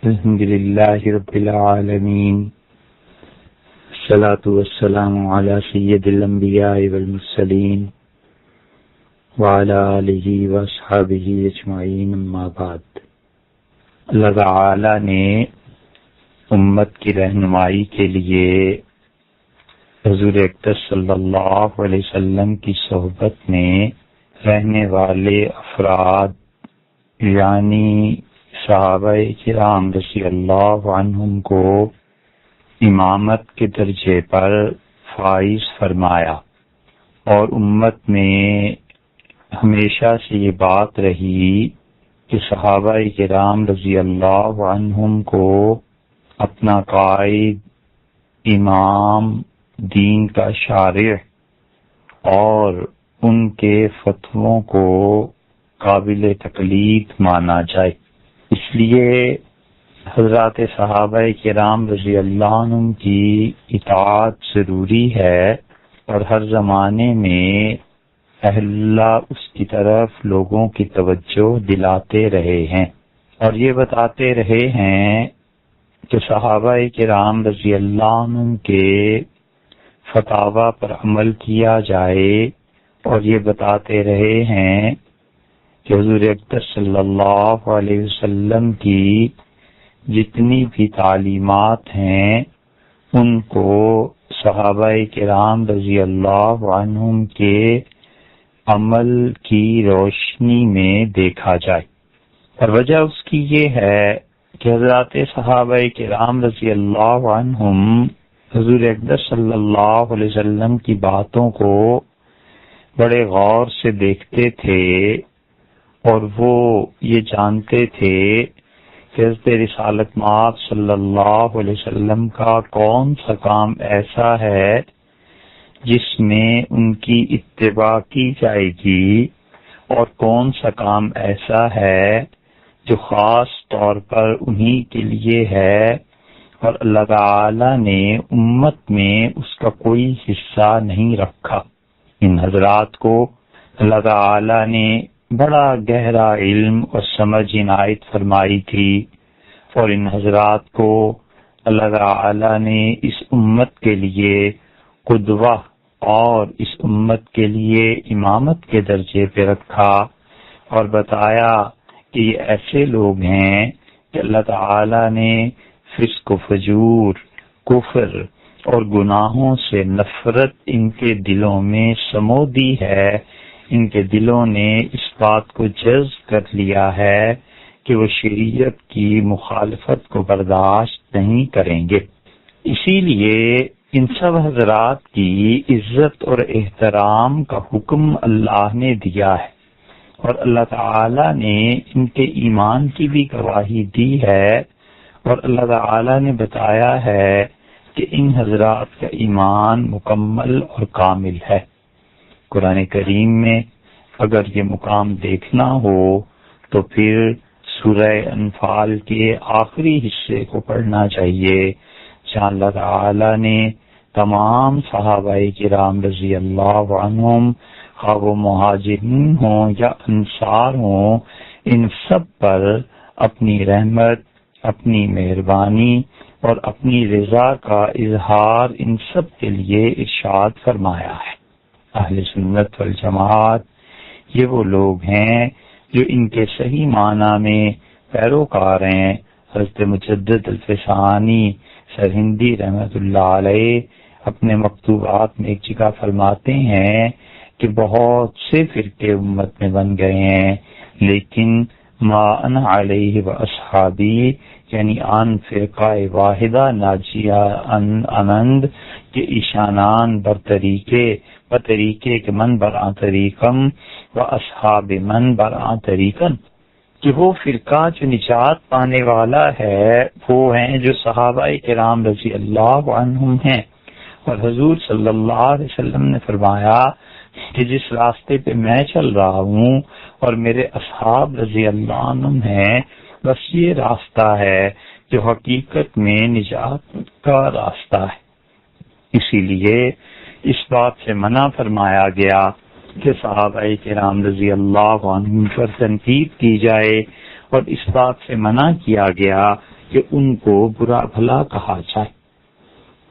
الحمد للہ رب العالمین، الصلاة والسلام علی سید الانبیاء والمرسلین وعلی آلہ واصحابہ اجمعین، اما بعد۔ اللہ تعالی نے امت کی رہنمائی کے لیے حضور اقدس صلی اللہ علیہ وسلم کی صحبت میں رہنے والے افراد یعنی صحابہ کرام رضی اللہ عنہم کو امامت کے درجے پر فائز فرمایا، اور امت میں ہمیشہ سے یہ بات رہی کہ صحابہ کرام رضی اللہ عنہم کو اپنا قائد، امام، دین کا شارع اور ان کے فتووں کو قابل تقلید مانا جائے۔ اس لیے حضرات صحابہ کرام رضی اللہ عنہم کی اطاعت ضروری ہے، اور ہر زمانے میں اہل اللہ اس کی طرف لوگوں کی توجہ دلاتے رہے ہیں اور یہ بتاتے رہے ہیں کہ صحابہ کرام رضی اللہ عنہم کے فتاوی پر عمل کیا جائے، اور یہ بتاتے رہے ہیں کہ حضور اقدس صلی اللہ علیہ وسلم کی جتنی بھی تعلیمات ہیں ان کو صحابہ کرام رضی اللہ عنہم کے عمل کی روشنی میں دیکھا جائے۔ اور وجہ اس کی یہ ہے کہ حضرات صحابہ کرام رضی اللہ عنہم حضور اقدس صلی اللہ علیہ وسلم کی باتوں کو بڑے غور سے دیکھتے تھے، اور وہ یہ جانتے تھے کہ حضرت رسالت مآب صلی اللہ علیہ وسلم کا کون سا کام ایسا ہے جس میں ان کی اتباع کی جائے گی، اور کون سا کام ایسا ہے جو خاص طور پر انہی کے لیے ہے، اور اللہ تعالی نے امت میں اس کا کوئی حصہ نہیں رکھا۔ ان حضرات کو اللہ تعالی نے بڑا گہرا علم اور سمجھ عنایت فرمائی تھی، اور ان حضرات کو اللہ تعالی نے اس امت کے لیے قدوہ اور اس امت کے لیے امامت کے درجے پہ رکھا، اور بتایا کہ یہ ایسے لوگ ہیں کہ اللہ تعالی نے فسق و فجور، کفر اور گناہوں سے نفرت ان کے دلوں میں سمو دی ہے۔ ان کے دلوں نے اس بات کو جذب کر لیا ہے کہ وہ شریعت کی مخالفت کو برداشت نہیں کریں گے۔ اسی لیے ان سب حضرات کی عزت اور احترام کا حکم اللہ نے دیا ہے، اور اللہ تعالی نے ان کے ایمان کی بھی گواہی دی ہے، اور اللہ تعالی نے بتایا ہے کہ ان حضرات کا ایمان مکمل اور کامل ہے۔ قرآن کریم میں اگر یہ مقام دیکھنا ہو تو پھر سورہ انفال کے آخری حصے کو پڑھنا چاہیے، جہاں اللہ تعالی نے تمام صحابہ کرام رضی اللہ عنہم، خواہ وہ مہاجرین ہوں یا انصار ہوں، ان سب پر اپنی رحمت، اپنی مہربانی اور اپنی رضا کا اظہار ان سب کے لیے ارشاد فرمایا ہے۔ اہل سنت والجماعت یہ وہ لوگ ہیں جو ان کے صحیح معنی میں پیروکار ہیں۔ حضرت مجدد الفسانی سرہندی رحمۃ اللہ علیہ اپنے مکتوبات میں ایک جگہ فرماتے ہیں کہ بہت سے فرقے امت میں بن گئے ہیں، لیکن ما انا علیہ و اصحابی یعنی آن فرقہ واحدہ ناجیہ انند کے ایشانان بر طریقے کے من برآں طریقم و اصحاب من برآں طریقن، کہ وہ فرقہ جو نجات پانے والا ہے وہ ہیں جو صحابہ کرام رضی اللہ عنہم ہیں، اور حضور صلی اللہ علیہ وسلم نے فرمایا کہ جس راستے پہ میں چل رہا ہوں اور میرے اصحاب رضی اللہ عنہم ہیں، بس یہ راستہ ہے جو حقیقت میں نجات کا راستہ ہے۔ اسی لیے اس بات سے منع فرمایا گیا کہ صحابہ کرام رضی اللہ عنہم پر تنقید کی جائے، اور اس بات سے منع کیا گیا کہ ان کو برا بھلا کہا جائے۔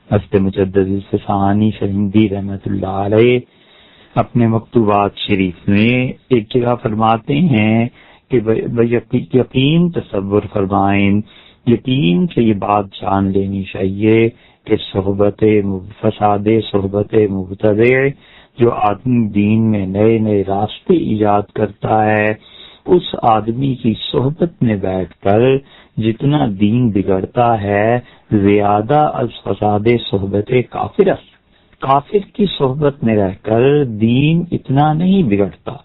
حضرت مجدد الفسانی سندھی رحمۃ اللہ علیہ اپنے مکتوبات شریف میں ایک جگہ فرماتے ہیں کہ یقین تصور فرمائیں، یقین سے یہ بات جان لینی چاہیے کہ فساد صحبت مبتدع، جو آدمی دین میں نئے نئے راستے ایجاد کرتا ہے، اس آدمی کی صحبت میں بیٹھ کر جتنا دین بگڑتا ہے زیادہ از فساد صحبت کافر کی صحبت میں رہ کر دین اتنا نہیں بگڑتا۔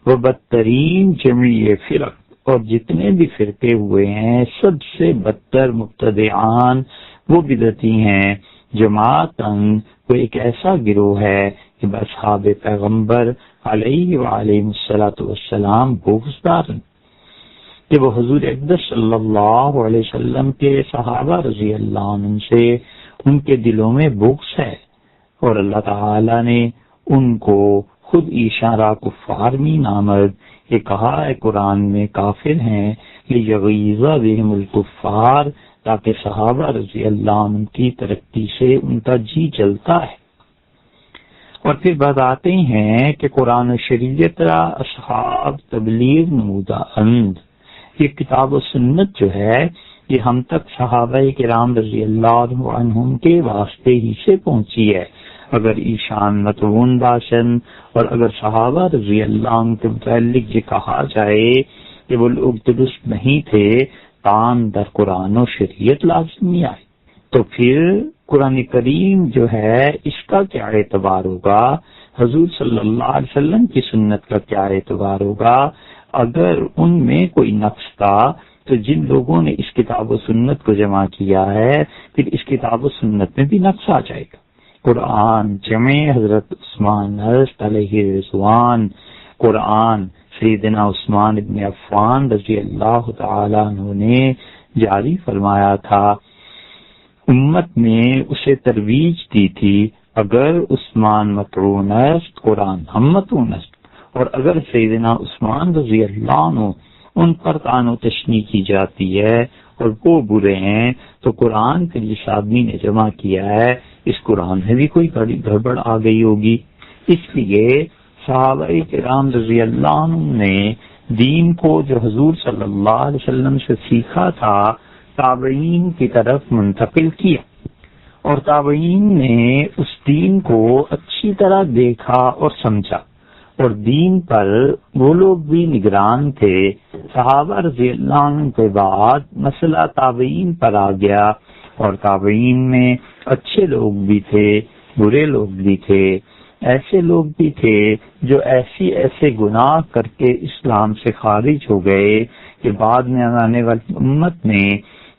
وہ بدترین جمعی فرق، اور جتنے بھی فرقے ہوئے ہیں سب سے بدتر مبتدعان وہ بدعتی ہیں۔ جماعتاً وہ ایک ایسا گروہ ہے کہ اصحاب پیغمبر علیہ وآلہ والسلام بغضدار، کہ وہ حضور اقدس صلی اللہ علیہ وسلم کے صحابہ رضی اللہ عنہ سے ان کے دلوں میں بغض ہے، اور اللہ تعالی نے ان کو خود اشارہ کفار میں نامد یہ کہا ہے قرآن میں کافر ہیں، لیغیظ بہم الکفار، تاکہ صحابہ رضی اللہ عنہ کی ترقی سے ان کا جی جلتا ہے۔ اور پھر بتاتے ہیں کہ قرآن و شریعت را اصحاب تبلیغ نمودہ اند، یہ کتاب و سنت جو ہے یہ ہم تک صحابہ کرام رضی اللہ عنہم کے واسطے ہی سے پہنچی ہے۔ اگر ایشان متعون باشن، اور اگر صحابہ رضی اللہ عنہ کے متعلق یہ کہا جائے کہ وہ لوگ درست نہیں تھے، تان در قرآن و شریعت لازمی آئے، تو پھر قرآن کریم جو ہے اس کا کیا اعتبار ہوگا، حضور صلی اللہ علیہ وسلم کی سنت کا کیا اعتبار ہوگا؟ اگر ان میں کوئی نقص تھا تو جن لوگوں نے اس کتاب و سنت کو جمع کیا ہے پھر اس کتاب و سنت میں بھی نقص آ جائے گا۔ قرآن جمع حضرت عثمان علیہ رضوان، قرآن سیدنا عثمان ابن عفان رضی اللہ تعالی عنہ نے جاری فرمایا تھا، امت نے اسے ترویج دی تھی، اگر عثمان مطعون است قرآن ہم مطعون است، اور اگر سیدنا عثمان رضی اللہ عنہ ان پر طعن و تشنیع کی جاتی ہے اور وہ برے ہیں تو قرآن کے جس آدمی نے جمع کیا ہے اس قرآن میں بھی کوئی بڑی گڑبڑ آ گئی ہوگی۔ اس لیے صحابہ کرام رضی اللہ عنہ نے دین کو جو حضور صلی اللہ علیہ وسلم سے سیکھا تھا تابعین کی طرف منتقل کیا، اور تابعین نے اس دین کو اچھی طرح دیکھا اور سمجھا، اور دین پر وہ لوگ بھی نگران تھے۔ صحابہ رضی اللہ عنہ کے بعد مسئلہ تابعین پر آ گیا، اور تابعین میں اچھے لوگ بھی تھے، برے لوگ بھی تھے، ایسے لوگ بھی تھے جو ایسے گناہ کر کے اسلام سے خارج ہو گئے کہ بعد میں آنے والی امت نے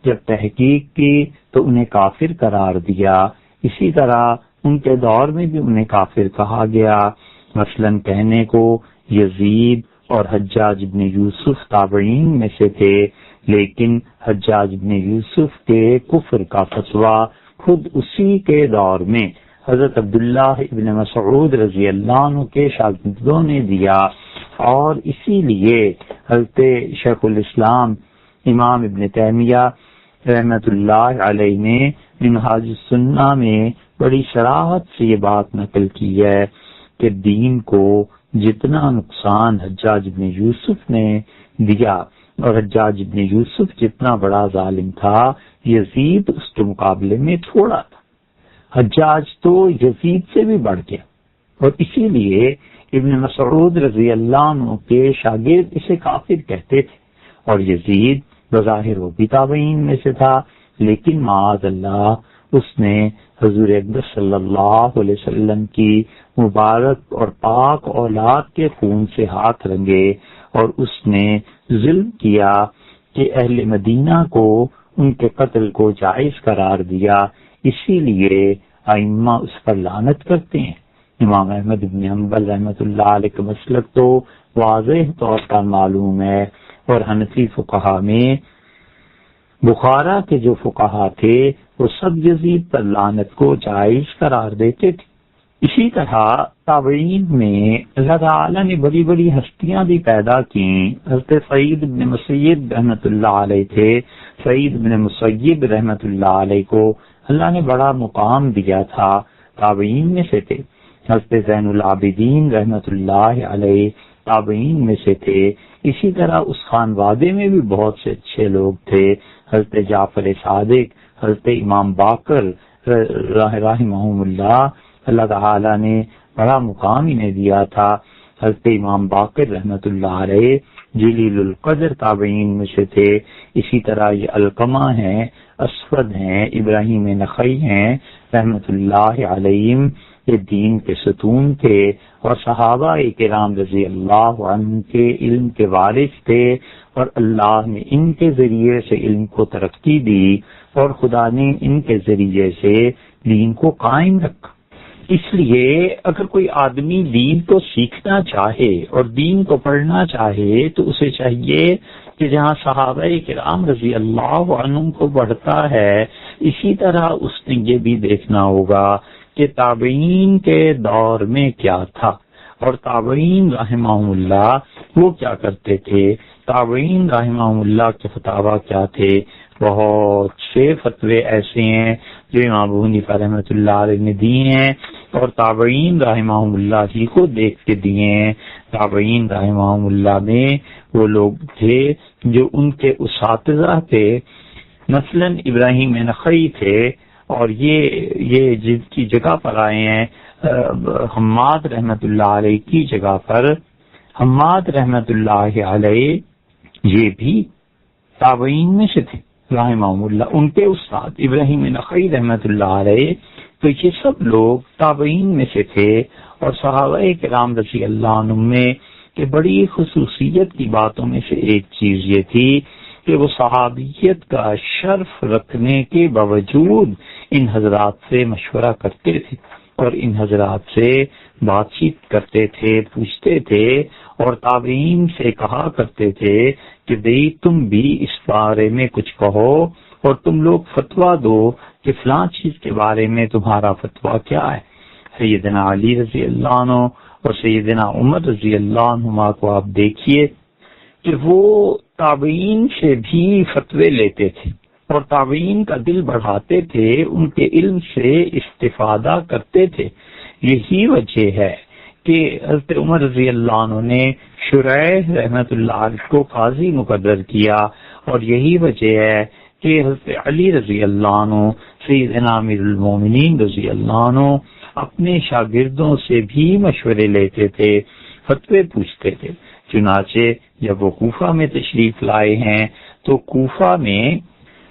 جب تحقیق کی تو انہیں کافر قرار دیا۔ اسی طرح ان کے دور میں بھی انہیں کافر کہا گیا، مثلاً کہنے کو یزید اور حجاج بن یوسف تابعین میں سے تھے، لیکن حجاج بن یوسف کے کفر کا فتویٰ خود اسی کے دور میں حضرت عبداللہ ابن مسعود رضی اللہ عنہ کے شاگردوں نے دیا، اور اسی لیے حضرت شیخ الاسلام امام ابن تیمیہ رحمت اللہ علیہ نے منہاج السنہ میں بڑی صراحت سے یہ بات نقل کی ہے کہ دین کو جتنا نقصان حجاج بن یوسف نے دیا، اور حجاج بن یوسف جتنا بڑا ظالم تھا یزید اس کے مقابلے میں تھوڑا تھا، حجاج تو یزید سے بھی بڑھ گیا، اور اسی لیے ابن مسعود رضی اللہ عنہ کے شاگرد اسے کافر کہتے تھے، اور یزید بظاہر وہ بھی تابعین میں سے تھا، لیکن معاذ اللہ اس نے حضور اقدس صلی اللہ علیہ وسلم کی مبارک اور پاک اولاد کے خون سے ہاتھ رنگے، اور اس نے ظلم کیا کہ اہل مدینہ کو ان کے قتل کو جائز قرار دیا، اسی لیے ائمہ اس پر لعنت کرتے ہیں۔ امام احمد بن حنبل رحمۃ اللہ علیہ کا مسلک تو واضح طور پر معلوم ہے، اور حنفی فقہا میں بخارا کے جو فقہا تھے وہ سب یزید پر لعنت کو جائز قرار دیتے تھے۔ اسی طرح تابعین میں اللہ تعالیٰ نے بڑی بڑی ہستیاں بھی پیدا کی. حضرت سعید بن مسیب رحمۃ اللہ علیہ تھے. سعید بن مسیب رحمۃ اللہ علیہ کو اللہ نے بڑا مقام دیا تھا، تابعین میں سے تھے. حضرت زین العابدین رحمۃ اللہ علیہ تابعین میں سے تھے. اسی طرح اس خانوادے میں بھی بہت سے اچھے لوگ تھے. حضرت جعفر صادق، حضرت امام باقر رحمہم اللہ تعالی نے بڑا مقام انہیں دیا تھا. حضرت امام باقر رحمۃ اللہ علیہ جلیل القدر تابعین میں سے تھے. اسی طرح یہ علقمہ ہیں، اسود ہیں، ابراہیم نخعی ہیں رحمۃ اللہ علیہم، یہ دین کے ستون تھے اور صحابہ کرام رضی اللہ عنہ کے علم کے وارث تھے، اور اللہ نے ان کے ذریعے سے علم کو ترقی دی اور خدا نے ان کے ذریعے سے دین کو قائم رکھا. اس لیے اگر کوئی آدمی دین کو سیکھنا چاہے اور دین کو پڑھنا چاہے تو اسے چاہیے کہ جہاں صحابہ کرام رضی اللہ عنہ کو پڑھتا ہے، اسی طرح اس نے یہ بھی دیکھنا ہوگا کہ تابعین کے دور میں کیا تھا اور تابعین رحمہم اللہ وہ کیا کرتے تھے، تابعین رحمہم اللہ کے فتاوی کیا تھے. بہت سے فتوے ایسے ہیں جو امام ابو حنیفہ رحمۃ اللہ علیہ نے دیے ہیں اور تابعین رحمہم اللہ ہی کو دیکھ کے دیے ہیں. تابعین رحمہم اللہ میں وہ لوگ تھے جو ان کے اساتذہ تھے، مثلا ابراہیم نخعی تھے، اور یہ جن کی جگہ پر آئے ہیں حماد رحمۃ اللہ علیہ کی جگہ پر، حماد رحمۃ اللہ علیہ یہ بھی تابعین میں سے تھے رحمہم اللہ. ان کے استاد ابراہیم نخعی رحمۃ اللہ علیہ، تو یہ سب لوگ تابعین میں سے تھے. اور صحابہ کرام رضی اللہ عنہ میں کہ بڑی خصوصیت کی باتوں میں سے ایک چیز یہ تھی کہ وہ صحابیت کا شرف رکھنے کے باوجود ان حضرات سے مشورہ کرتے تھے اور ان حضرات سے بات چیت کرتے تھے، پوچھتے تھے، اور تابعین سے کہا کرتے تھے کہ بھئی تم بھی اس بارے میں کچھ کہو اور تم لوگ فتویٰ دو کہ فلاں چیز کے بارے میں تمہارا فتویٰ کیا ہے. سیدنا علی رضی اللہ عنہ اور سیدنا عمر رضی اللہ عنہما کو آپ دیکھیے کہ وہ تابعین سے بھی فتوے لیتے تھے اور تابعین کا دل بڑھاتے تھے، ان کے علم سے استفادہ کرتے تھے. یہی وجہ ہے کہ حضرت عمر رضی اللہ عنہ نے شریح رحمۃ اللہ علیہ کو قاضی مقرر کیا، اور یہی وجہ ہے کہ حضرت علی رضی اللہ عنہ، سیدنا امیر المومنین رضی اللہ عنہ اپنے شاگردوں سے بھی مشورے لیتے تھے، فتوے پوچھتے تھے. چنانچہ جب وہ کوفہ میں تشریف لائے ہیں تو کوفہ میں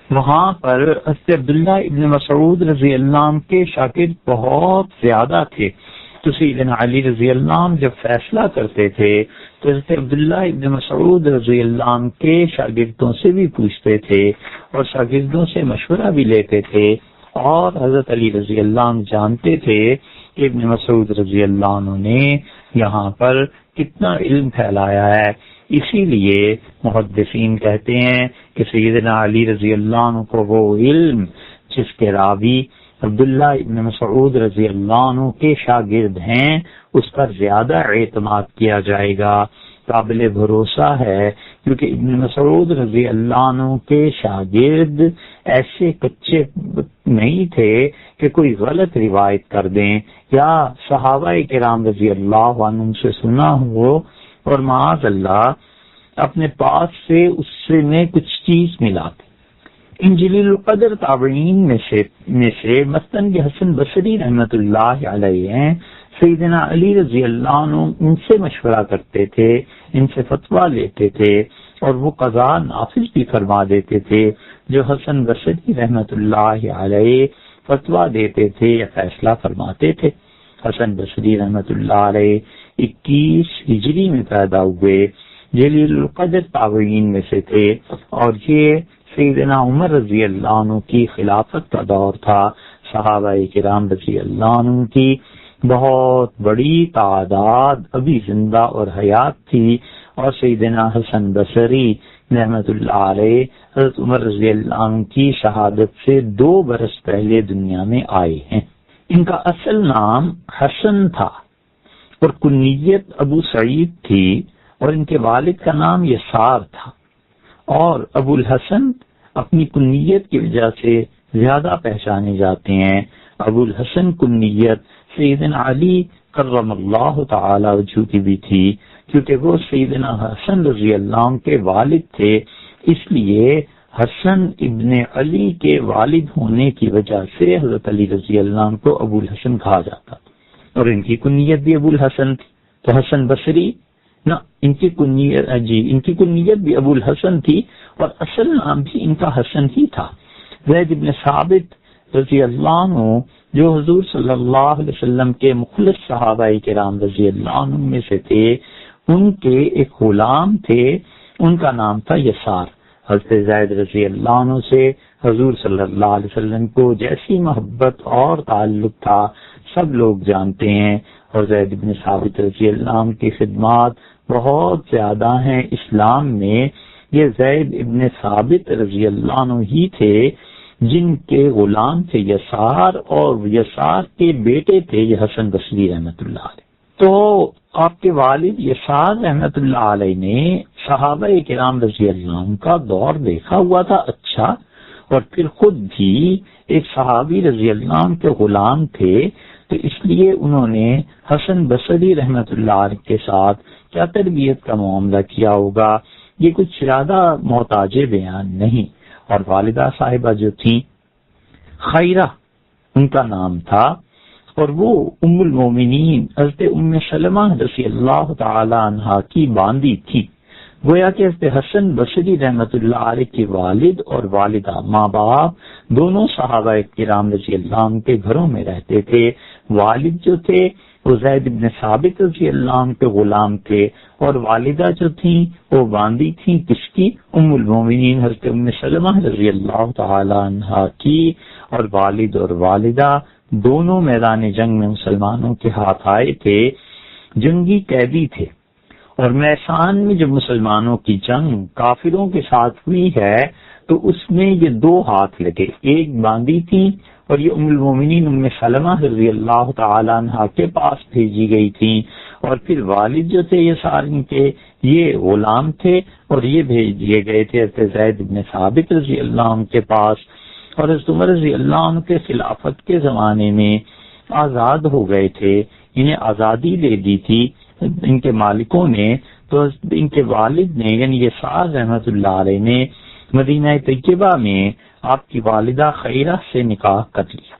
وہاں پر حضرت عبداللہ ابن مسعود رضی اللہ عنہ کے شاگرد بہت زیادہ تھے. تو سیدنا علی رضی اللہ عنہ جب فیصلہ کرتے تھے تو حضرت عبداللہ ابن مسعود رضی اللہ عنہ کے شاگردوں سے بھی پوچھتے تھے اور شاگردوں سے مشورہ بھی لیتے تھے. اور حضرت علی رضی اللہ عنہ جانتے تھے کہ ابن مسعود رضی اللہ عنہ نے یہاں پر کتنا علم پھیلایا ہے. اسی لیے محدثین کہتے ہیں کہ سیدنا علی رضی اللہ عنہ کو وہ علم جس کے راوی عبداللہ ابن مسعود رضی اللہ عنہ کے شاگرد ہیں اس پر زیادہ اعتماد کیا جائے گا، قابل بھروسہ ہے، کیونکہ ابن مسعود رضی اللہ عنہ کے شاگرد ایسے کچے نہیں تھے کہ کوئی غلط روایت کر دیں یا صحابہ کرام رضی اللہ عنہ سے سنا ہو اور معاذ اللہ اپنے پاس سے اس سے میں کچھ چیز ملاتے. ان جلیل القدر تابعین میں سے مثلاً حسن بصری رحمۃ اللہ علیہ ہیں. سیدنا علی رضی اللہ عنہ ان سے مشورہ کرتے تھے، ان سے فتویٰ لیتے تھے اور وہ قضا نافذ بھی فرما دیتے تھے. جو حسن بصری رحمۃ اللہ علیہ فتویٰ دیتے تھے یا فیصلہ فرماتے تھے. حسن بصری رحمۃ اللہ علیہ 21 ہجری میں پیدا ہوئے، جلیل القدر تابعین میں سے تھے، اور یہ سیدنا عمر رضی اللہ عنہ کی خلافت کا دور تھا. صحابہ کرام رضی اللہ عنہ کی بہت بڑی تعداد ابھی زندہ اور حیات تھی، اور سیدنا حسن بصری رحمۃ اللہ علیہ حضرت عمر رضی اللہ عنہ کی شہادت سے 2 برس پہلے دنیا میں آئے ہیں. ان کا اصل نام حسن تھا اور کنیت ابو سعید تھی، اور ان کے والد کا نام یسار تھا، اور ابو الحسن اپنی کنیت کی وجہ سے زیادہ پہچانے جاتے ہیں۔ ابو الحسن کنیت سیدنا علی کرم اللہ تعالی وجہ کی بھی تھی، کیونکہ وہ سیدنا حسن رضی اللہ عنہ کے والد تھے، اس لیے حسن ابن علی کے والد ہونے کی وجہ سے حضرت علی رضی اللہ عنہ کو ابو الحسن کہا جاتا، اور ان کی کنیت بھی ابو الحسن تھی۔ تو حسن بصری نہ ان کی کنیت بھی ابو الحسن تھی، اور اصل نام بھی ان کا حسن ہی تھا۔ زید بن ثابت رضی اللہ عنہ جو حضور صلی اللہ علیہ وسلم کے مخلص صحابہ کرام رضی اللہ عنہ میں سے تھے، ان کے ایک غلام تھے، ان کا نام تھا یسار۔ حضرت زید رضی اللہ عنہ سے حضور صلی اللہ علیہ وسلم کو جیسی محبت اور تعلق تھا سب لوگ جانتے ہیں، اور زید بن ثابت رضی اللہ عنہ کی خدمات بہت زیادہ ہیں اسلام میں۔ یہ زید ابن ثابت رضی اللہ عنہ ہی تھے جن کے غلام تھے یسار، اور یسار کے بیٹے تھے یہ حسن بصری رحمۃ اللہ علیہ۔ تو آپ کے والد یسار رحمۃ اللہ علیہ نے صحابہ کرام رضی اللہ عنہ کا دور دیکھا ہوا تھا اچھا، اور پھر خود بھی ایک صحابی رضی اللہ عنہ کے غلام تھے، تو اس لیے انہوں نے حسن بصری رحمۃ اللہ علیہ کے ساتھ کیا تربیت کا معاملہ کیا ہوگا یہ کچھ زیادہ محتاج بیان نہیں۔ اور والدہ صاحبہ جو تھیں خیرہ ان کا نام تھا، اور وہ ام المومنین حضرت ام سلمہ رضی اللہ تعالی عنہا کی باندی تھی۔ گویا کہ حضرت حسن بصری رحمۃ اللہ علیہ کے والد اور والدہ ماں باپ دونوں صحابہ کرام رضی اللہ عنہ کے گھروں میں رہتے تھے۔ والد جو تھے وہ زید بن ثابت رضی اللہ عنہ کے غلام تھے، اور والدہ جو تھیں وہ باندی تھیں کس کی؟ ام المومنین حضرت ام سلمہ رضی اللہ تعالی عنہا کی۔ اور والد اور والدہ دونوں میدان جنگ میں مسلمانوں کے ہاتھ آئے تھے، جنگی قیدی تھے، اور میسان میں جب مسلمانوں کی جنگ کافروں کے ساتھ ہوئی ہے تو اس میں یہ دو ہاتھ لگے، ایک باندی تھی اور یہ ام المومنین ام سلمہ رضی اللہ تعالی عنہا کے پاس بھیجی گئی تھی، اور پھر والد جو تھے یہ سارے کے یہ غلام تھے اور یہ بھیج دیے گئے تھے حضرت زید بن ثابت رضی اللہ عنہ کے پاس۔ اور حضرت عمر رضی اللہ عنہ کے خلافت کے زمانے میں آزاد ہو گئے تھے، انہیں آزادی دے دی تھی ان کے مالکوں نے، تو ان کے والد نے یعنی یسار رحمۃ اللہ علیہ نے مدینہ طیبہ میں آپ کی والدہ خیرہ سے نکاح کر لیا۔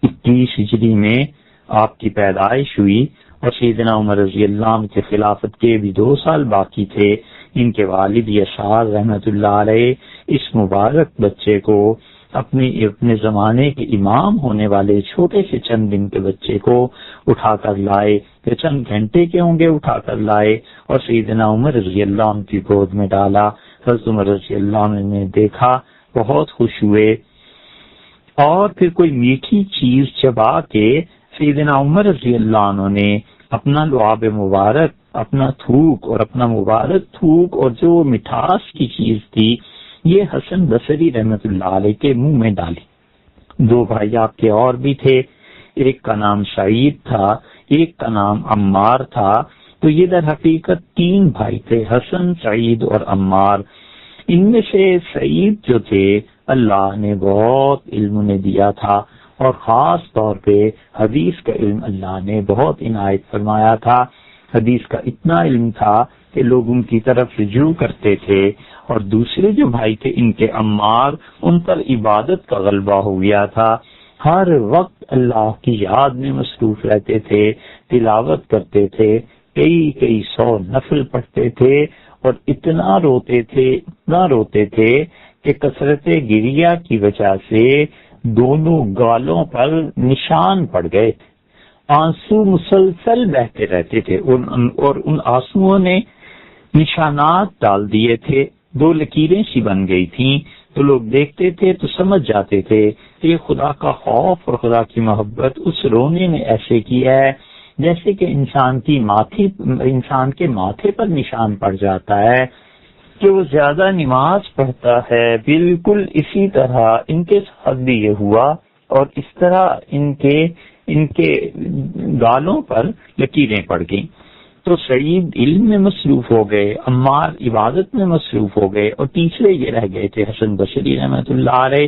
21 ہجری میں آپ کی پیدائش ہوئی، اور سیدنا عمر رضی اللہ عنہ کے خلافت کے بھی 2 سال باقی تھے۔ ان کے والد یسار رحمۃ اللہ علیہ اس مبارک بچے کو اپنے زمانے کے امام ہونے والے چھوٹے سے چند دن کے بچے کو اٹھا کر لائے، کہ چند گھنٹے کے ہوں گے، اٹھا کر لائے اور سیدنا عمر رضی اللہ عنہ کی گود میں ڈالا۔ حضرت عمر رضی اللہ عنہ نے دیکھا، بہت خوش ہوئے، اور پھر کوئی میٹھی چیز چبا کے سیدنا عمر رضی اللہ عنہ نے اپنا لعاب مبارک، اپنا تھوک اور اپنا مبارک تھوک اور جو مٹھاس کی چیز تھی یہ حسن بصری رحمۃ اللہ علیہ کے منہ میں ڈالی۔ 2 بھائی آپ کے اور بھی تھے، ایک کا نام سعید تھا، ایک کا نام عمار تھا، تو یہ در حقیقت 3 بھائی تھے، حسن، سعید اور عمار۔ ان میں سے سعید جو تھے اللہ نے بہت علم نے دیا تھا، اور خاص طور پہ حدیث کا علم اللہ نے بہت عنایت فرمایا تھا۔ حدیث کا اتنا علم تھا کہ لوگ ان کی طرف رجوع کرتے تھے، اور دوسرے جو بھائی تھے ان کے عمار، ان پر عبادت کا غلبہ ہو گیا تھا، ہر وقت اللہ کی یاد میں مصروف رہتے تھے، تلاوت کرتے تھے، کئی 100 نفل پڑھتے تھے، اور اتنا روتے تھے کہ کثرت گریہ کی وجہ سے دونوں گالوں پر نشان پڑ گئے تھے، آنسو مسلسل بہتے رہتے تھے، اور ان آنسوؤں نے نشانات ڈال دیے تھے، 2 لکیریں سی بن گئی تھیں، تو لوگ دیکھتے تھے تو سمجھ جاتے تھے کہ خدا کا خوف اور خدا کی محبت اس رونے نے ایسے کیا ہے جیسے کہ انسان کے ماتھے پر نشان پڑ جاتا ہے کہ وہ زیادہ نماز پڑھتا ہے۔ بالکل اسی طرح ان کے ساتھ بھی یہ ہوا، اور اس طرح ان کے ان کے گالوں پر لکیریں پڑ گئیں. تو سعید علم میں مصروف ہو گئے، عمار عبادت میں مصروف ہو گئے، اور تیسرے یہ رہ گئے تھے حسن بصری رحمۃ اللہ علیہ.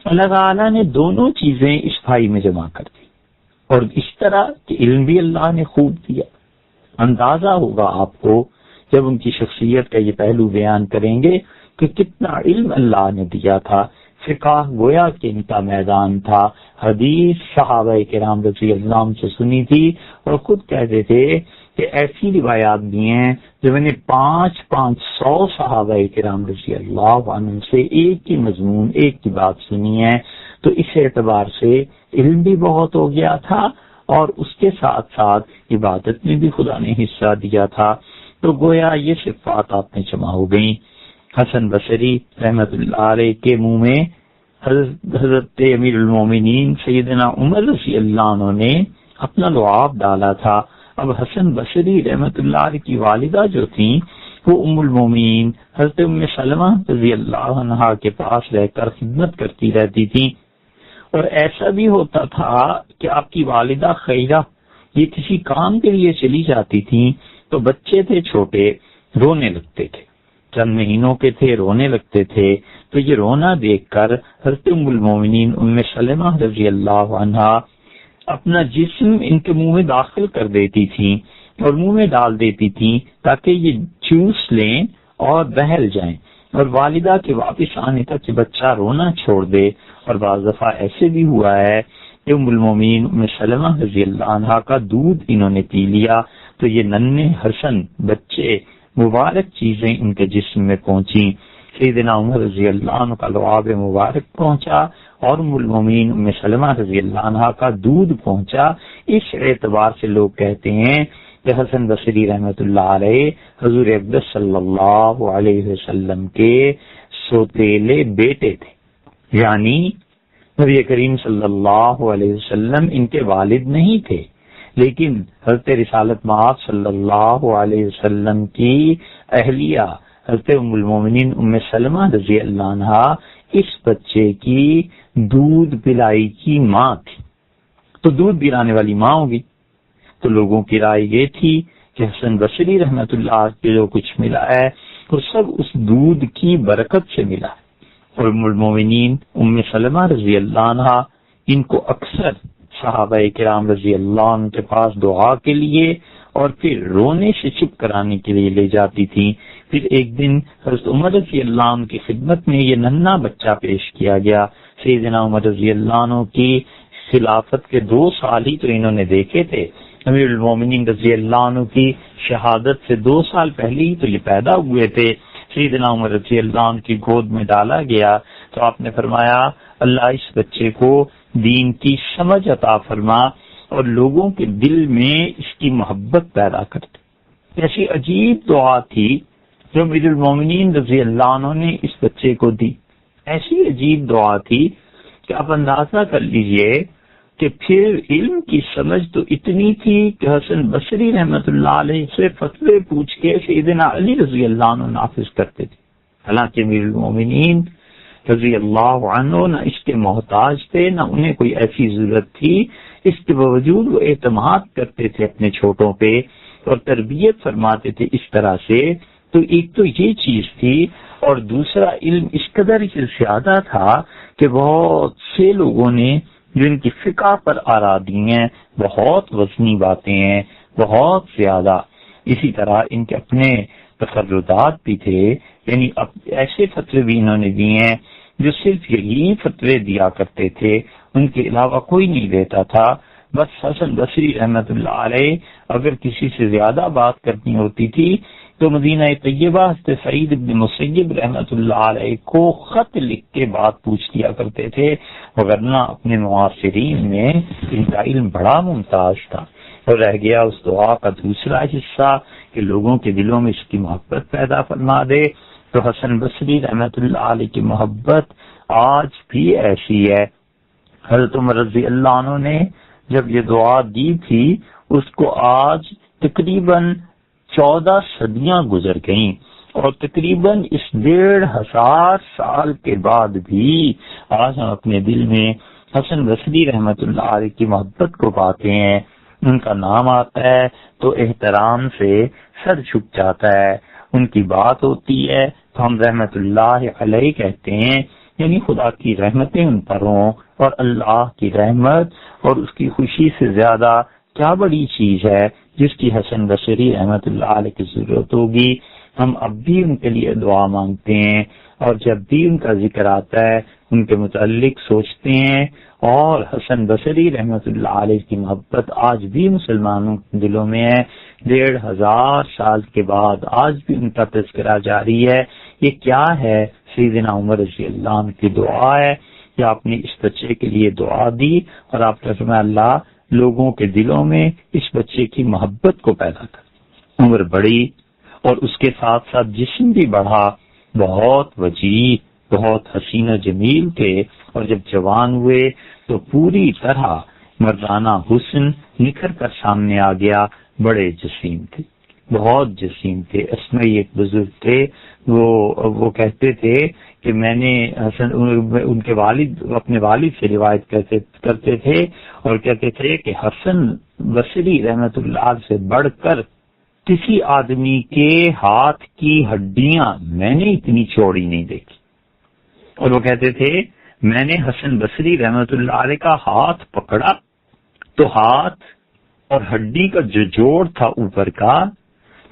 اللہ تعالیٰ نے دونوں چیزیں اس بھائی میں جمع کر دی، اور اس طرح کہ علم بھی اللہ نے خوب دیا. اندازہ ہوگا آپ کو جب ان کی شخصیت کا یہ پہلو بیان کریں گے کہ کتنا علم اللہ نے دیا تھا. فقہ گویا کہ ان کا میدان تھا، حدیث صحابہ کرام رضی اللہ عنہ سے سنی تھی، اور خود کہتے تھے کہ ایسی روایات بھی ہیں جو میں نے 500 صحابہ کرام رضی اللہ عنہ سے ایک ہی مضمون ایک ہی بات سنی ہے. تو اس اعتبار سے علم بھی بہت ہو گیا تھا، اور اس کے ساتھ ساتھ عبادت میں بھی خدا نے حصہ دیا تھا. تو گویا یہ صفات آپ میں جمع ہو گئیں. حسن بصری رحمت اللہ علیہ کے منہ میں حضرت امیر المومنین سیدنا عمر رضی اللہ عنہ نے اپنا لعاب ڈالا تھا. اب حسن بصری رحمت اللہ علیہ کی والدہ جو تھیں وہ ام المومنین حضرت ام سلمہ رضی اللہ عنہا کے پاس رہ کر خدمت کرتی رہتی تھیں. اور ایسا بھی ہوتا تھا کہ آپ کی والدہ خیرہ یہ کسی کام کے لیے چلی جاتی تھیں تو بچے تھے چھوٹے، رونے لگتے تھے، چند مہینوں کے تھے، رونے لگتے تھے. تو یہ رونا دیکھ کر حضرت ام المومنین ام سلمہ رضی اللہ عنہا اپنا جسم ان کے منہ میں داخل کر دیتی تھیں اور منہ میں ڈال دیتی تھیں تاکہ یہ چوس لیں اور بہل جائیں، اور والدہ کے واپس آنے تک کہ بچہ رونا چھوڑ دے. اور بعض دفعہ ایسے بھی ہوا ہے کہ ام المومنین ام سلمہ رضی اللہ عنہا کا دودھ انہوں نے پی لیا تو یہ ننھے حسن بچے مبارک چیزیں ان کے جسم میں پہنچی. سیدنا عمر رضی اللہ عنہ کا لعاب مبارک پہنچا اور ام المومنین ام سلمہ رضی اللہ عنہا کا دودھ پہنچا. اس اعتبار سے لوگ کہتے ہیں کہ حسن بصری رحمت اللہ علیہ حضور اقدس صلی اللہ علیہ وسلم کے سوتیلے بیٹے تھے، یعنی نبی کریم صلی اللہ علیہ وسلم ان کے والد نہیں تھے، لیکن حضرت رسالت مآب صلی اللہ علیہ وسلم کی اہلیہ حضرت ام المومنین ام سلمہ رضی اللہ عنہا اس بچے کی دودھ پلائی کی ماں تھی. تو دودھ پلانے والی ماں ہوگی. تو لوگوں کی رائے یہ تھی کہ حسن بصری رحمت اللہ کے جو کچھ ملا ہے وہ سب اس دودھ کی برکت سے ملا ہے. اور ام المومنین ام سلمہ رضی اللہ عنہا ان کو اکثر صحابہ کرام رضی اللہ عنہ کے پاس دعا کے لیے اور پھر رونے سے چپ کرانے کے لیے لے جاتی تھی. پھر ایک دن حضرت عمر رضی اللہ عنہ کی خدمت میں یہ ننھا بچہ پیش کیا گیا. سیدنا عمر رضی اللہ عنہ کی خلافت کے 2 سال ہی تو انہوں نے دیکھے تھے. امیر المومنین رضی اللہ عنہ کی شہادت سے 2 سال پہلے ہی تو یہ پیدا ہوئے تھے. سیدنا عمر رضی اللہ عنہ کی گود میں ڈالا گیا تو آپ نے فرمایا اللہ اس بچے کو دین کی سمجھ عطا فرما اور لوگوں کے دل میں اس کی محبت پیدا کر دے. ایسی عجیب دعا تھی جو امیر المومنین رضی اللہ عنہ نے اس بچے کو دی. ایسی عجیب دعا تھی کہ آپ اندازہ کر لیجئے کہ پھر علم کی سمجھ تو اتنی تھی کہ حسن بصری رحمت اللہ علیہ سے فتوے پوچھ کے سیدنا علی رضی اللہ عنہ نافذ کرتے تھے. حالانکہ امیر المومنین رضی اللہ عنہ نہ اس کے محتاج تھے نہ انہیں کوئی ایسی ضرورت تھی، اس کے باوجود وہ اعتماد کرتے تھے اپنے چھوٹوں پہ اور تربیت فرماتے تھے اس طرح سے. تو ایک تو یہ چیز تھی، اور دوسرا علم اس قدر زیادہ تھا کہ بہت سے لوگوں نے جو ان کی فقہ پر آرا دی ہیں بہت وزنی باتیں ہیں، بہت زیادہ. اسی طرح ان کے اپنے تفردات بھی تھے، یعنی ایسے فتوے بھی انہوں نے دیے ہیں جو صرف یہی فتوے دیا کرتے تھے، ان کے علاوہ کوئی نہیں دیتا تھا. بس حسن بصری رحمت اللہ علیہ اگر کسی سے زیادہ بات کرنی ہوتی تھی تو مدینہ طیبہ حضرت سعید بن مسیب رحمت اللہ علیہ کو خط لکھ کے بات پوچھ لیا کرتے تھے، وگرنہ اپنے معاصرین میں ان کا علم بڑا ممتاز تھا. اور رہ گیا اس دعا کا دوسرا حصہ کہ لوگوں کے دلوں میں اس کی محبت پیدا فرما دے. تو حسن بصری رحمت اللہ علیہ کی محبت آج بھی ایسی ہے. حضرت عمر رضی اللہ عنہ نے جب یہ دعا دی تھی اس کو آج تقریباً 14 صدیاں گزر گئیں، اور تقریباً اس 1500 سال کے بعد بھی آج ہم اپنے دل میں حسن بصری رحمت اللہ علیہ کی محبت کو پاتے ہیں، ان کا نام آتا ہے تو احترام سے سر جھک جاتا ہے، ان کی بات ہوتی ہے تو ہم رحمت اللہ علیہ کہتے ہیں، یعنی خدا کی رحمتیں ان پر ہوں، اور اللہ کی رحمت اور اس کی خوشی سے زیادہ کیا بڑی چیز ہے جس کی حسن بصری رحمت اللہ علیہ کی ضرورت ہوگی۔ ہم اب بھی ان کے لیے دعا مانگتے ہیں، اور جب بھی ان کا ذکر آتا ہے ان کے متعلق سوچتے ہیں، اور حسن بصری رحمت اللہ علیہ کی محبت آج بھی مسلمانوں کے دلوں میں ہے، 1500 سال کے بعد آج بھی ان کا تذکرہ جاری ہے۔ یہ کیا ہے؟ سیدنا عمر رضی اللہ عنہ کی دعا ہے کہ آپ نے اس بچے کے لیے دعا دی، اور آپ نے فرمایا اللہ لوگوں کے دلوں میں اس بچے کی محبت کو پیدا کر۔ عمر بڑی اور اس کے ساتھ ساتھ جسم بھی بڑھا، بہت وجیح، بہت حسین و جمیل تھے، اور جب جوان ہوئے تو پوری طرح مردانہ حسن نکھر کر سامنے آ گیا، بڑے جسیم تھے، بہت جسیم تھے۔ اسمعی ایک بزرگ تھے، وہ کہتے تھے کہ میں نے ان کے والد اپنے والد سے روایت کرتے تھے اور کہتے تھے کہ حسن بصری رحمت اللہ سے بڑھ کر کسی آدمی کے ہاتھ کی ہڈیاں میں نے اتنی چوڑی نہیں دیکھی، اور وہ کہتے تھے میں نے حسن بصری رحمت اللہ علیہ کا ہاتھ پکڑا تو ہاتھ اور ہڈی کا جو جوڑ تھا اوپر کا،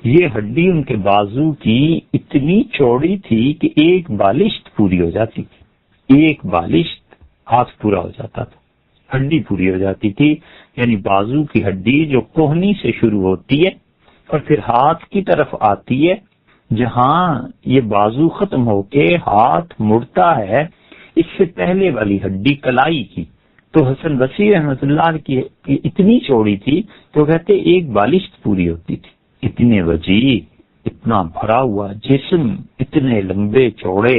یہ ہڈی ان کے بازو کی اتنی چوڑی تھی کہ ایک بالشت پوری ہو جاتی تھی، ایک بالشت ہاتھ پورا ہو جاتا تھا، ہڈی پوری ہو جاتی تھی، یعنی بازو کی ہڈی جو کوہنی سے شروع ہوتی ہے اور پھر ہاتھ کی طرف آتی ہے، جہاں یہ بازو ختم ہو کے ہاتھ مڑتا ہے، اس سے پہلے والی ہڈی کلائی کی، تو حسن بصری رحمت اللہ علیہ کی اتنی چوڑی تھی تو کہتے ایک بالشت پوری ہوتی تھی۔ اتنے وجیح، اتنا بھرا ہوا جسم، اتنے لمبے چوڑے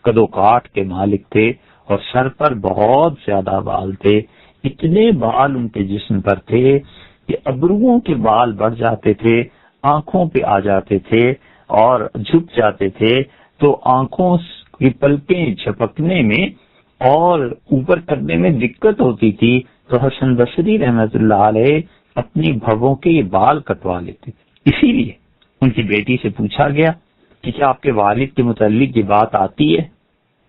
قد و کاٹ کے مالک تھے، اور سر پر بہت زیادہ بال تھے، اتنے بال ان کے جسم پر تھے کہ ابروؤں کے بال بڑھ جاتے تھے، آنکھوں پہ آ جاتے تھے اور جھک جاتے تھے، تو آنکھوں کی پلکیں جھپکنے میں اور اوپر کرنے میں دقت ہوتی تھی، تو حسن بصری رحمت اللہ علیہ اپنی بھووں کے یہ بال کٹوا لیتے تھے۔ اسی لیے ان کی بیٹی سے پوچھا گیا کہ کیا آپ کے والد کے متعلق یہ بات آتی ہے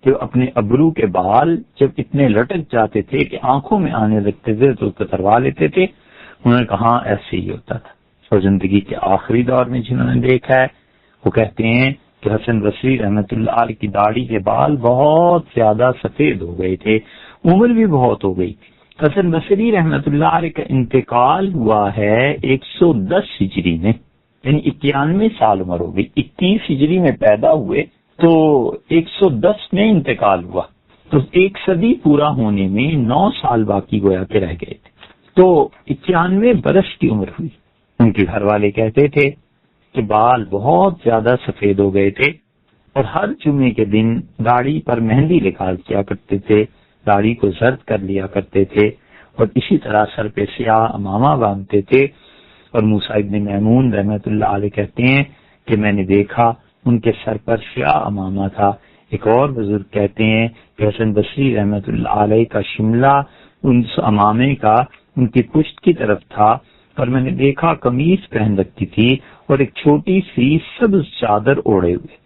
کہ اپنے ابرو کے بال جب اتنے لٹک جاتے تھے کہ آنکھوں میں آنے لگتے تھے تو کتروا لیتے تھے؟ انہوں نے کہا ایسے ہی ہوتا تھا، اور زندگی کے آخری دور میں جنہوں نے دیکھا ہے وہ کہتے ہیں کہ حسن بصری رحمت اللہ علیہ کی داڑھی کے بال بہت زیادہ سفید ہو گئے تھے، عمر بھی بہت ہو گئی۔ حسن بصری رحمت اللہ علیہ کا انتقال ہوا ہے 110 ہجری میں، یعنی 91 سال عمر ہو گئی، 21 ہجری میں پیدا ہوئے تو 110 میں انتقال ہوا، تو ایک صدی پورا ہونے میں 9 سال باقی گویا کے رہ گئے تھے، تو 91 برس کی عمر ہوئی۔ ان کے گھر والے کہتے تھے کہ بال بہت زیادہ سفید ہو گئے تھے، اور ہر جمعے کے دن داڑھی پر مہندی لگا کیا کرتے تھے، داڑھی کو زرد کر لیا کرتے تھے، اور اسی طرح سر پہ سیاہ امامہ باندھتے تھے۔ اور موسیٰ ابن میمون رحمت اللہ علیہ کہتے ہیں کہ میں نے دیکھا ان کے سر پر سیاہ امامہ تھا۔ ایک اور بزرگ کہتے ہیں کہ حسن بصری رحمت اللہ علیہ کا شملہ ان امامے کا ان کی پشت کی طرف تھا، اور میں نے دیکھا قمیض پہن رکھی تھی اور ایک چھوٹی سی سبز چادر اوڑے ہوئے،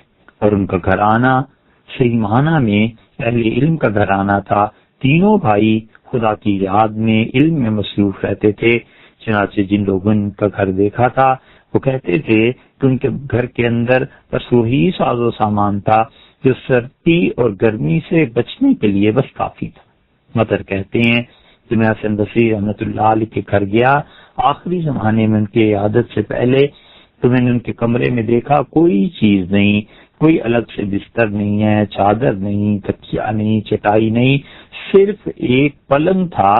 اور ان کا گھرانہ صحیح معنی میں اہل علم کا گھرانہ تھا، تینوں بھائی خدا کی یاد میں علم میں مصروف رہتے تھے۔ چنانچہ جن لوگوں نے ان کا گھر دیکھا تھا وہ کہتے تھے کہ ان کے گھر کے اندر بس وہی ساز و سامان تھا جو سردی اور گرمی سے بچنے کے لیے بس کافی تھا۔ مطر کہتے ہیں کہ میں حسن بصری رحمت اللہ علیہ کے گھر گیا آخری زمانے میں ان کی عادت سے پہلے، تو میں نے ان کے کمرے میں دیکھا کوئی چیز نہیں، کوئی الگ سے بستر نہیں ہے، چادر نہیں، تکیا نہیں، چٹائی نہیں، صرف ایک پلنگ تھا،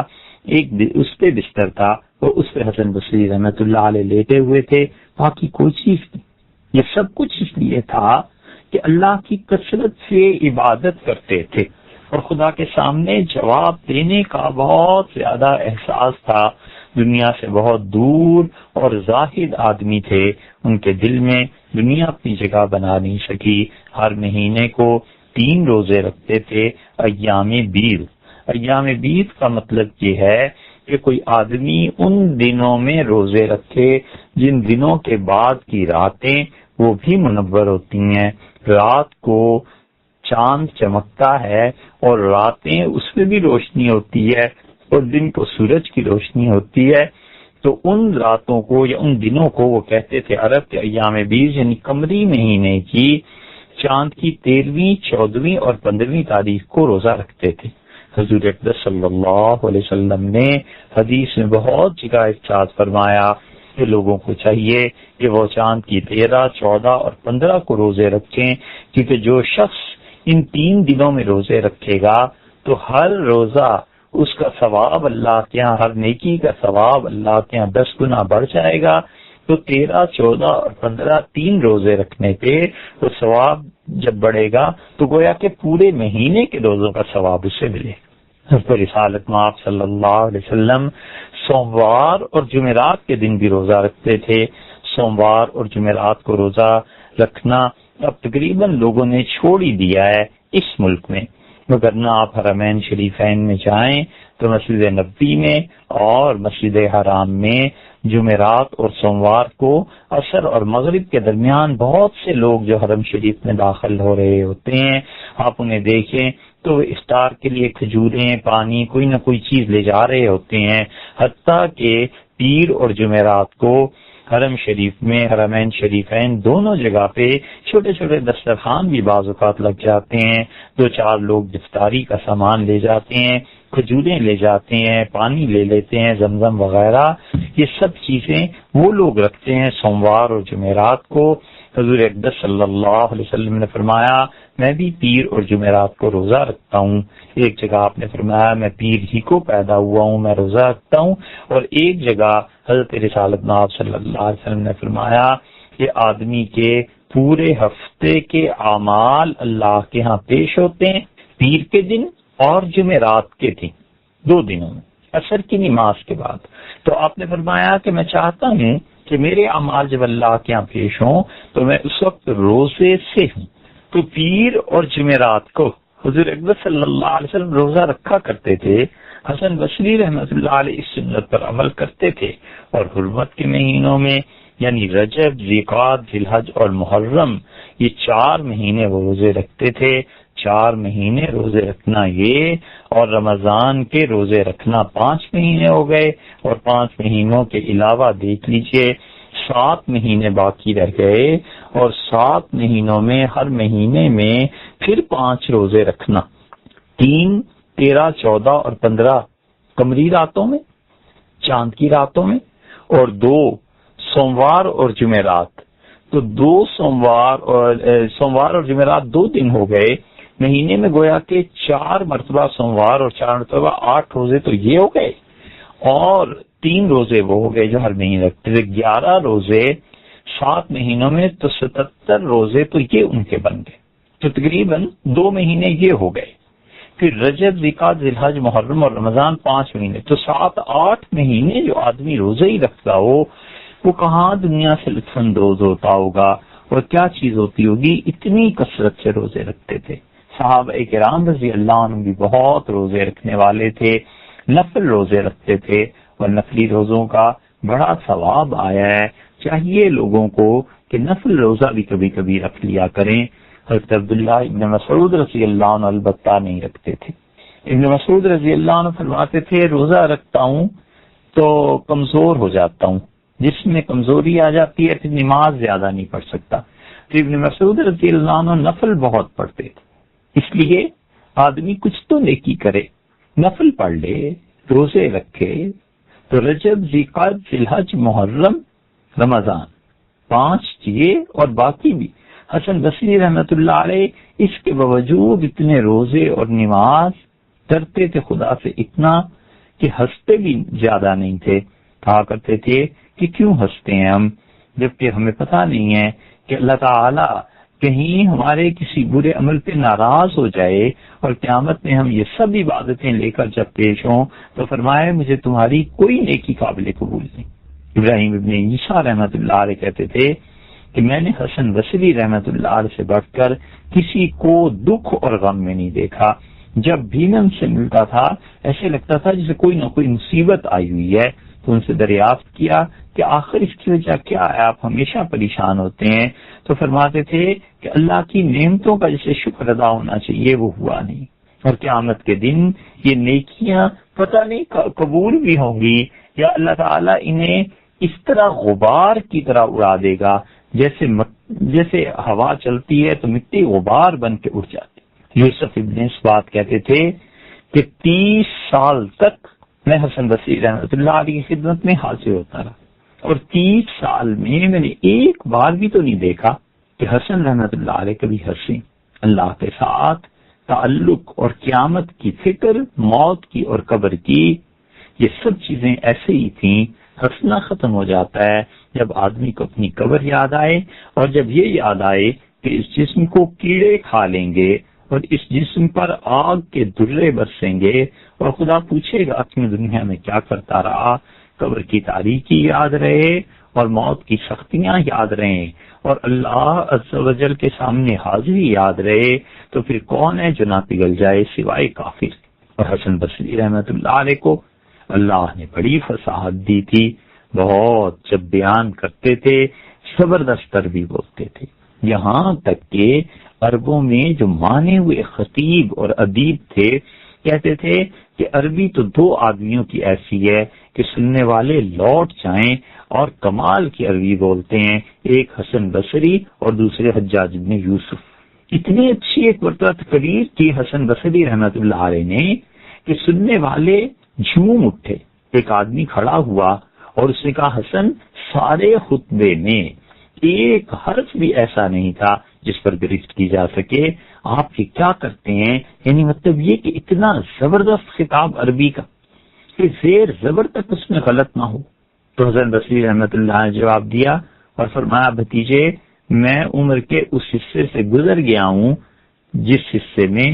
اس پہ بستر تھا، اور اس پہ حسن بصری رحمت اللہ علیہ لیٹے ہوئے تھے، باقی کوئی چیز نہیں۔ یہ سب کچھ اس لیے تھا کہ اللہ کی کثرت سے عبادت کرتے تھے، اور خدا کے سامنے جواب دینے کا بہت زیادہ احساس تھا۔ دنیا سے بہت دور اور زاہد آدمی تھے، ان کے دل میں دنیا اپنی جگہ بنا نہیں سکی۔ ہر مہینے کو 3 روزے رکھتے تھے، ایام بیض، ایام بیض کا مطلب یہ ہے کہ کوئی آدمی ان دنوں میں روزے رکھے جن دنوں کے بعد کی راتیں وہ بھی منور ہوتی ہیں. رات کو چاند چمکتا ہے اور راتیں اس میں بھی روشنی ہوتی ہے اور دن کو سورج کی روشنی ہوتی ہے. تو ان راتوں کو یا ان دنوں کو وہ کہتے تھے عرب کے ایام بیض، یعنی قمری مہینے کی چاند کی 13ویں، 14ویں اور 15ویں تاریخ کو روزہ رکھتے تھے. حضور اقدس صلی اللہ علیہ وسلم نے حدیث میں بہت جگہ ارشاد فرمایا کہ لوگوں کو چاہیے کہ وہ چاند کی 13، 14 اور 15 کو روزے رکھیں، کیونکہ جو شخص ان 3 دنوں میں روزے رکھے گا تو ہر روزہ اس کا ثواب اللہ کے یہاں، ہر نیکی کا ثواب اللہ کے یہاں 10 گنا بڑھ جائے گا. تو 13، 14 اور 15 3 روزے رکھنے پہ وہ ثواب جب بڑھے گا تو گویا کہ پورے مہینے کے روزوں کا ثواب اسے ملے. حضرت رسالت مآب صلی اللہ علیہ وسلم سوموار اور جمعرات کے دن بھی روزہ رکھتے تھے. سوموار اور جمعرات کو روزہ رکھنا اب تقریباً لوگوں نے چھوڑ ہی دیا ہے اس ملک میں، مگر آپ حرمین شریفین میں جائیں تو مسجد نبوی میں اور مسجد حرام میں جمعرات اور سوموار کو عصر اور مغرب کے درمیان بہت سے لوگ جو حرم شریف میں داخل ہو رہے ہوتے ہیں، آپ انہیں دیکھیں تو وہ افطار کے لیے کھجوریں، پانی، کوئی نہ کوئی چیز لے جا رہے ہوتے ہیں. حتیٰ کہ پیر اور جمعرات کو حرم شریف میں، حرمین شریفین دونوں جگہ پہ چھوٹے چھوٹے دسترخوان بھی بعض اوقات لگ جاتے ہیں. 2-4 لوگ افطاری کا سامان لے جاتے ہیں، کھجوریں لے جاتے ہیں، پانی لے لیتے ہیں، زمزم وغیرہ. یہ سب چیزیں وہ لوگ رکھتے ہیں سوموار اور جمعرات کو. حضور اقدس صلی اللہ علیہ وسلم نے فرمایا میں بھی پیر اور جمعرات کو روزہ رکھتا ہوں. ایک جگہ آپ نے فرمایا میں پیر ہی کو پیدا ہوا ہوں، میں روزہ رکھتا ہوں. اور ایک جگہ حضرت رسالت مآب صلی اللہ علیہ وسلم نے فرمایا کہ آدمی کے پورے ہفتے کے اعمال اللہ کے ہاں پیش ہوتے ہیں پیر کے دن اور جمعرات کے دن، 2 دنوں میں عصر کی نماز کے بعد. تو آپ نے فرمایا کہ میں چاہتا ہوں کہ میرے اعمال جب اللہ کے ہاں پیش ہوں تو میں اس وقت روزے سے ہوں. تو پیر اور جمعرات کو حضور اقدس صلی اللہ علیہ وسلم روزہ رکھا کرتے تھے. حسن بصری رحمۃ اللہ علیہ اس سنت پر عمل کرتے تھے. اور حرمت کے مہینوں میں یعنی رجب، ذوالقعدہ، ذی الحج اور محرم، یہ 4 مہینے وہ روزے رکھتے تھے. 4 مہینے روزے رکھنا یہ، اور رمضان کے روزے رکھنا 5 مہینے ہو گئے. اور 5 مہینوں کے علاوہ دیکھ لیجئے 7 مہینے باقی رہ گئے. اور 7 مہینوں میں ہر مہینے میں پھر 5 روزے رکھنا، 3، 13، 14 اور 15 قمری راتوں میں، چاند کی راتوں میں، اور 2 سوموار اور جمعرات. تو 2 سوموار اور جمعرات 2 دن ہو گئے مہینے میں. گویا کہ 4 مرتبہ سوموار اور 4 مرتبہ 8 روزے تو یہ ہو گئے، اور 3 روزے وہ ہو گئے جو ہر مہینے رکھتے تھے. 11 روزے 7 مہینوں میں، تو 77 روزے تو یہ ان کے بن گئے. تو تقریباً 2 مہینے یہ ہو گئے. پھر رجب، ذوالقعدہ، ذی الحج، محرم اور رمضان 5 مہینے. تو 7-8 مہینے جو آدمی روزے ہی رکھتا ہو وہ کہاں دنیا سے لطف اندوز ہوتا ہوگا اور کیا چیز ہوتی ہوگی. اتنی کثرت سے روزے رکھتے تھے. صحابہ کرام رضی اللہ عنہ بھی بہت روزے رکھنے والے تھے، نفل روزے رکھتے تھے، اور نفلی روزوں کا بڑا ثواب آیا ہے. چاہیے لوگوں کو کہ نفل روزہ بھی کبھی کبھی رکھ لیا کریں. حضرت عبداللہ ابن مسعود رضی اللہ عنہ البتہ نہیں رکھتے تھے. ابن مسعود رضی اللہ عنہ فرماتے تھے روزہ رکھتا ہوں تو کمزور ہو جاتا ہوں، جس میں کمزوری آ جاتی ہے پھر نماز زیادہ نہیں پڑھ سکتا. تو ابن مسعود رضی اللہ عنہ نفل بہت پڑھتے تھے. اس لیے آدمی کچھ تو نیکی کرے، نفل پڑھ لے، روزے رکھے. تو رجب، ذوالقعدہ، ذی الحج، محرم، رمضان 5 یہ اور باقی بھی. حسن بصری رحمۃ اللہ علیہ اس کے باوجود اتنے روزے اور نماز ڈرتے تھے خدا سے اتنا کہ ہنستے بھی زیادہ نہیں تھے. کہا کرتے تھے کہ کیوں ہنستے ہیں ہم، جبکہ ہمیں پتہ نہیں ہے کہ اللہ تعالی کہیں ہمارے کسی برے عمل پہ ناراض ہو جائے اور قیامت میں ہم یہ سب عبادتیں لے کر جب پیش ہوں تو فرمائے مجھے تمہاری کوئی نیکی قابل قبول نہیں. ابراہیم ابن عیسیٰ رحمۃ اللہ علیہ کہتے تھے کہ میں نے حسن بصری رحمۃ اللہ علیہ سے بڑھ کر کسی کو دکھ اور غم میں نہیں دیکھا. جب بھی میں ان سے ملتا تھا ایسے لگتا تھا جیسے کوئی نہ کوئی مصیبت آئی ہوئی ہے. تو ان سے دریافت کیا کہ آخر اس کی وجہ کیا ہے، آپ ہمیشہ پریشان ہوتے ہیں؟ تو فرماتے تھے کہ اللہ کی نعمتوں کا جیسے شکر ادا ہونا چاہیے وہ ہوا نہیں، اور قیامت کے دن یہ نیکیاں پتہ نہیں قبول بھی ہوں گی یا اللہ تعالیٰ انہیں اس طرح غبار کی طرح اڑا دے گا جیسے ہوا چلتی ہے تو مٹی غبار بن کے اڑ جاتی. یوسف ابن اس بات کہتے تھے کہ 30 سال تک میں حسن بصری رحمۃ اللہ علیہ کی خدمت میں حاضر ہوتا رہا، اور 30 سال میں نے ایک بار بھی تو نہیں دیکھا کہ حسن رحمۃ اللہ علیہ کبھی ہنسیں. اللہ کے ساتھ تعلق اور قیامت کی فکر، موت کی اور قبر کی، یہ سب چیزیں ایسے ہی تھیں. ہنسنا ختم ہو جاتا ہے جب آدمی کو اپنی قبر یاد آئے، اور جب یہ یاد آئے کہ اس جسم کو کیڑے کھا لیں گے اور اس جسم پر آگ کے درے برسیں گے، اور خدا پوچھے گا کہ دنیا میں کیا کرتا رہا. قبر کی تاریکی یاد رہے اور موت کی سختیاں یاد رہیں اور اللہ عز و جل کے سامنے حاضری یاد رہے، تو پھر کون ہے جو نہ پگھل جائے سوائے کافر. اور حسن بصری رحمۃ اللہ علیہ کو اللہ نے بڑی فصاحت دی تھی، بہت جب بیان کرتے تھے زبردست عربی بولتے تھے، یہاں تک کہ عربوں میں جو مانے ہوئے خطیب اور ادیب تھے کہتے تھے کہ عربی تو 2 آدمیوں کی ایسی ہے کہ سننے والے لوٹ جائیں، اور کمال کی عربی بولتے ہیں، ایک حسن بصری اور دوسرے حجاج بن یوسف. اتنی اچھی ایک مرتبہ تقریر کی حسن بصری رحمۃ اللہ علیہ نے کہ سننے والے جھوم اٹھے. ایک آدمی کھڑا ہوا اور اس نے کہا حسن سارے خطبے میں ایک حرف بھی ایسا نہیں تھا جس پر گرفت کی جا سکے، آپ یہ کیا کرتے ہیں؟ یعنی مطلب یہ کہ اتنا زبردست خطاب عربی کا کہ زیر زبر تک اس میں غلط نہ ہو. تو حسن بصری رحمۃ اللہ نے جواب دیا اور فرمایا بھتیجے میں عمر کے اس حصے سے گزر گیا ہوں جس حصے میں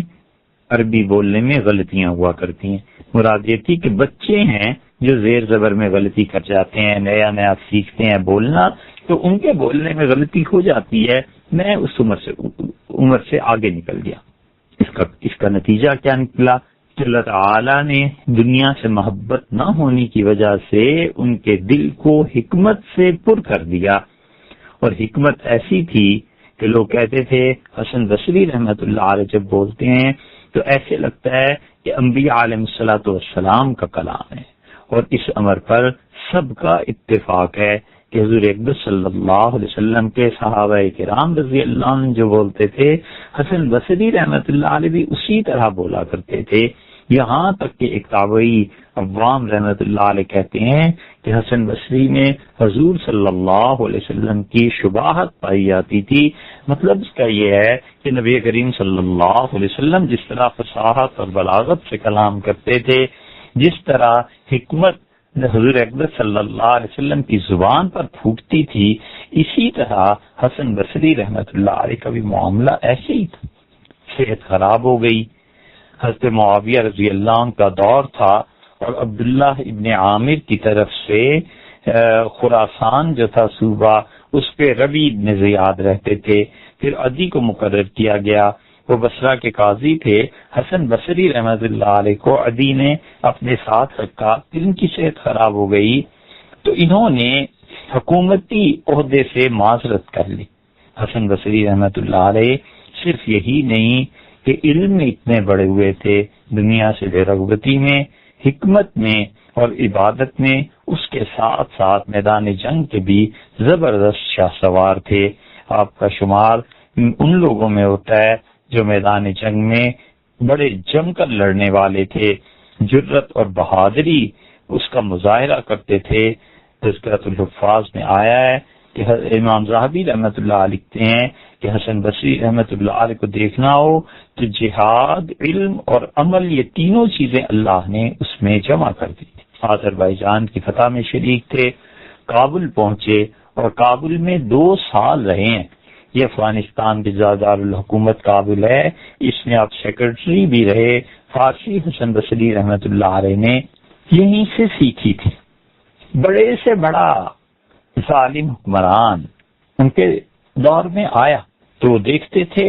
عربی بولنے میں غلطیاں ہوا کرتی ہیں. مراد یہ تھی کہ بچے ہیں جو زیر زبر میں غلطی کر جاتے ہیں، نیا سیکھتے ہیں بولنا، تو ان کے بولنے میں غلطی ہو جاتی ہے. میں اس عمر سے آگے نکل گیا. اس کا نتیجہ کیا نکلا کہ اللہ تعالیٰ نے دنیا سے محبت نہ ہونے کی وجہ سے ان کے دل کو حکمت سے پر کر دیا. اور حکمت ایسی تھی کہ لوگ کہتے تھے حسن بصری رحمۃ اللہ علیہ جب بولتے ہیں تو ایسے لگتا ہے کہ انبیاء علیہ الصلوۃ والسلام کا کلام ہے. اور اس امر پر سب کا اتفاق ہے کہ حضور اکبر صلی اللہ علیہ وسلم کے صحابہ کرام رضی اللہ عنہ جو بولتے تھے حسن بصری رحمۃ اللہ علیہ بھی اسی طرح بولا کرتے تھے. یہاں تک کہ ایک تابعی عوام رحمۃ اللہ علیہ کہتے ہیں کہ حسن بصری میں حضور صلی اللہ علیہ وسلم کی شباہت پائی جاتی تھی. مطلب اس کا یہ ہے کہ نبی کریم صلی اللہ علیہ وسلم جس طرح فصاحت اور بلاغت سے کلام کرتے تھے، جس طرح حکمت حضور اکبر صلی اللہ علیہ وسلم کی زبان پر پھوٹتی تھی، اسی طرح حسن بصری رحمۃ اللہ علیہ کا بھی معاملہ ایسے ہی تھا. صحت خراب ہو گئی. حضرت معاویہ رضی اللہ عنہ کا دور تھا اور عبداللہ ابن عامر کی طرف سے خراسان جو تھا صوبہ، اس پہ ربیع ابن زیاد رہتے تھے. پھر عدی کو مقرر کیا گیا، وہ بصرہ کے قاضی تھے. حسن بصری رحمۃ اللہ علیہ کو عدی نے اپنے ساتھ رکھا. پھر ان کی صحت خراب ہو گئی تو انہوں نے حکومتی عہدے سے معذرت کر لی. حسن بصری رحمۃ اللہ علیہ صرف یہی نہیں کہ علم میں اتنے بڑے ہوئے تھے، دنیا سے بے رغبتی میں، حکمت میں اور عبادت میں، اس کے ساتھ ساتھ میدان جنگ کے بھی زبردست شاہ سوار تھے. آپ کا شمار ان لوگوں میں ہوتا ہے جو میدان جنگ میں بڑے جم کر لڑنے والے تھے، جرت اور بہادری اس کا مظاہرہ کرتے تھے. تذکرۃ الحفاظ میں آیا ہے کہ امام ذہبی رحمۃ اللہ علیہ لکھتے ہیں کہ حسن بصری رحمۃ اللہ علیہ کو دیکھنا ہو تو جہاد، علم اور عمل، یہ تینوں چیزیں اللہ نے اس میں جمع کر دی تھی. آذربائیجان کی فتح میں شریک تھے، کابل پہنچے اور کابل میں 2 سال رہے ہیں. یہ افغانستان کے دارالحکومت کابل ہے، اس میں آپ سیکرٹری بھی رہے. فارسی حسن بصری رحمۃ اللہ علیہ نے یہیں سے سیکھی تھی. بڑے سے بڑا ظالم حکمران ان کے دور میں آیا تو دیکھتے تھے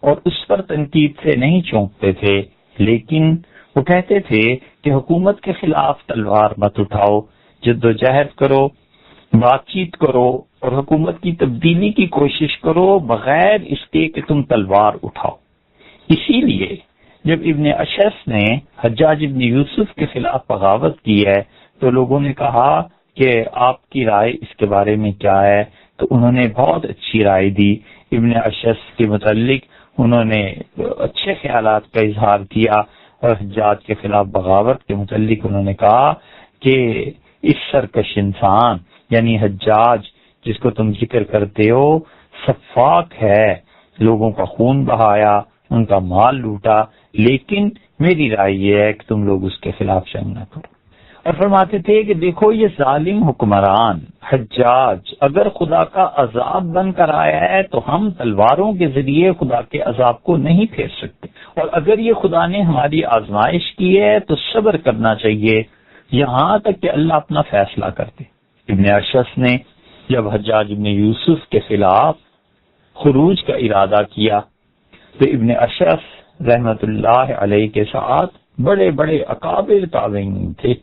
اور اس پر تنقید سے نہیں چونکتے تھے. لیکن وہ کہتے تھے کہ حکومت کے خلاف تلوار مت اٹھاؤ، جدوجہد کرو، بات چیت کرو اور حکومت کی تبدیلی کی کوشش کرو بغیر اس کے کہ تم تلوار اٹھاؤ۔ اسی لیے جب ابن اشعث نے حجاج ابن یوسف کے خلاف بغاوت کی ہے تو لوگوں نے کہا کہ آپ کی رائے اس کے بارے میں کیا ہے، تو انہوں نے بہت اچھی رائے دی ابن اشعث کے متعلق، انہوں نے اچھے خیالات کا اظہار کیا، اور حجاج کے خلاف بغاوت کے متعلق انہوں نے کہا کہ اس سرکش انسان یعنی حجاج جس کو تم ذکر کرتے ہو سفاک ہے، لوگوں کا خون بہایا، ان کا مال لوٹا، لیکن میری رائے یہ ہے کہ تم لوگ اس کے خلاف جنگ نہ کرو۔ اور فرماتے تھے کہ دیکھو یہ ظالم حکمران حجاج اگر خدا کا عذاب بن کر آیا ہے تو ہم تلواروں کے ذریعے خدا کے عذاب کو نہیں پھیر سکتے، اور اگر یہ خدا نے ہماری آزمائش کی ہے تو صبر کرنا چاہیے یہاں تک کہ اللہ اپنا فیصلہ کرتے۔ ابن اشعث نے جب حجاج ابن یوسف کے خلاف خروج کا ارادہ کیا تو ابن اشعث رحمت اللہ علیہ کے ساتھ بڑے بڑے اکابر تابعین تھے۔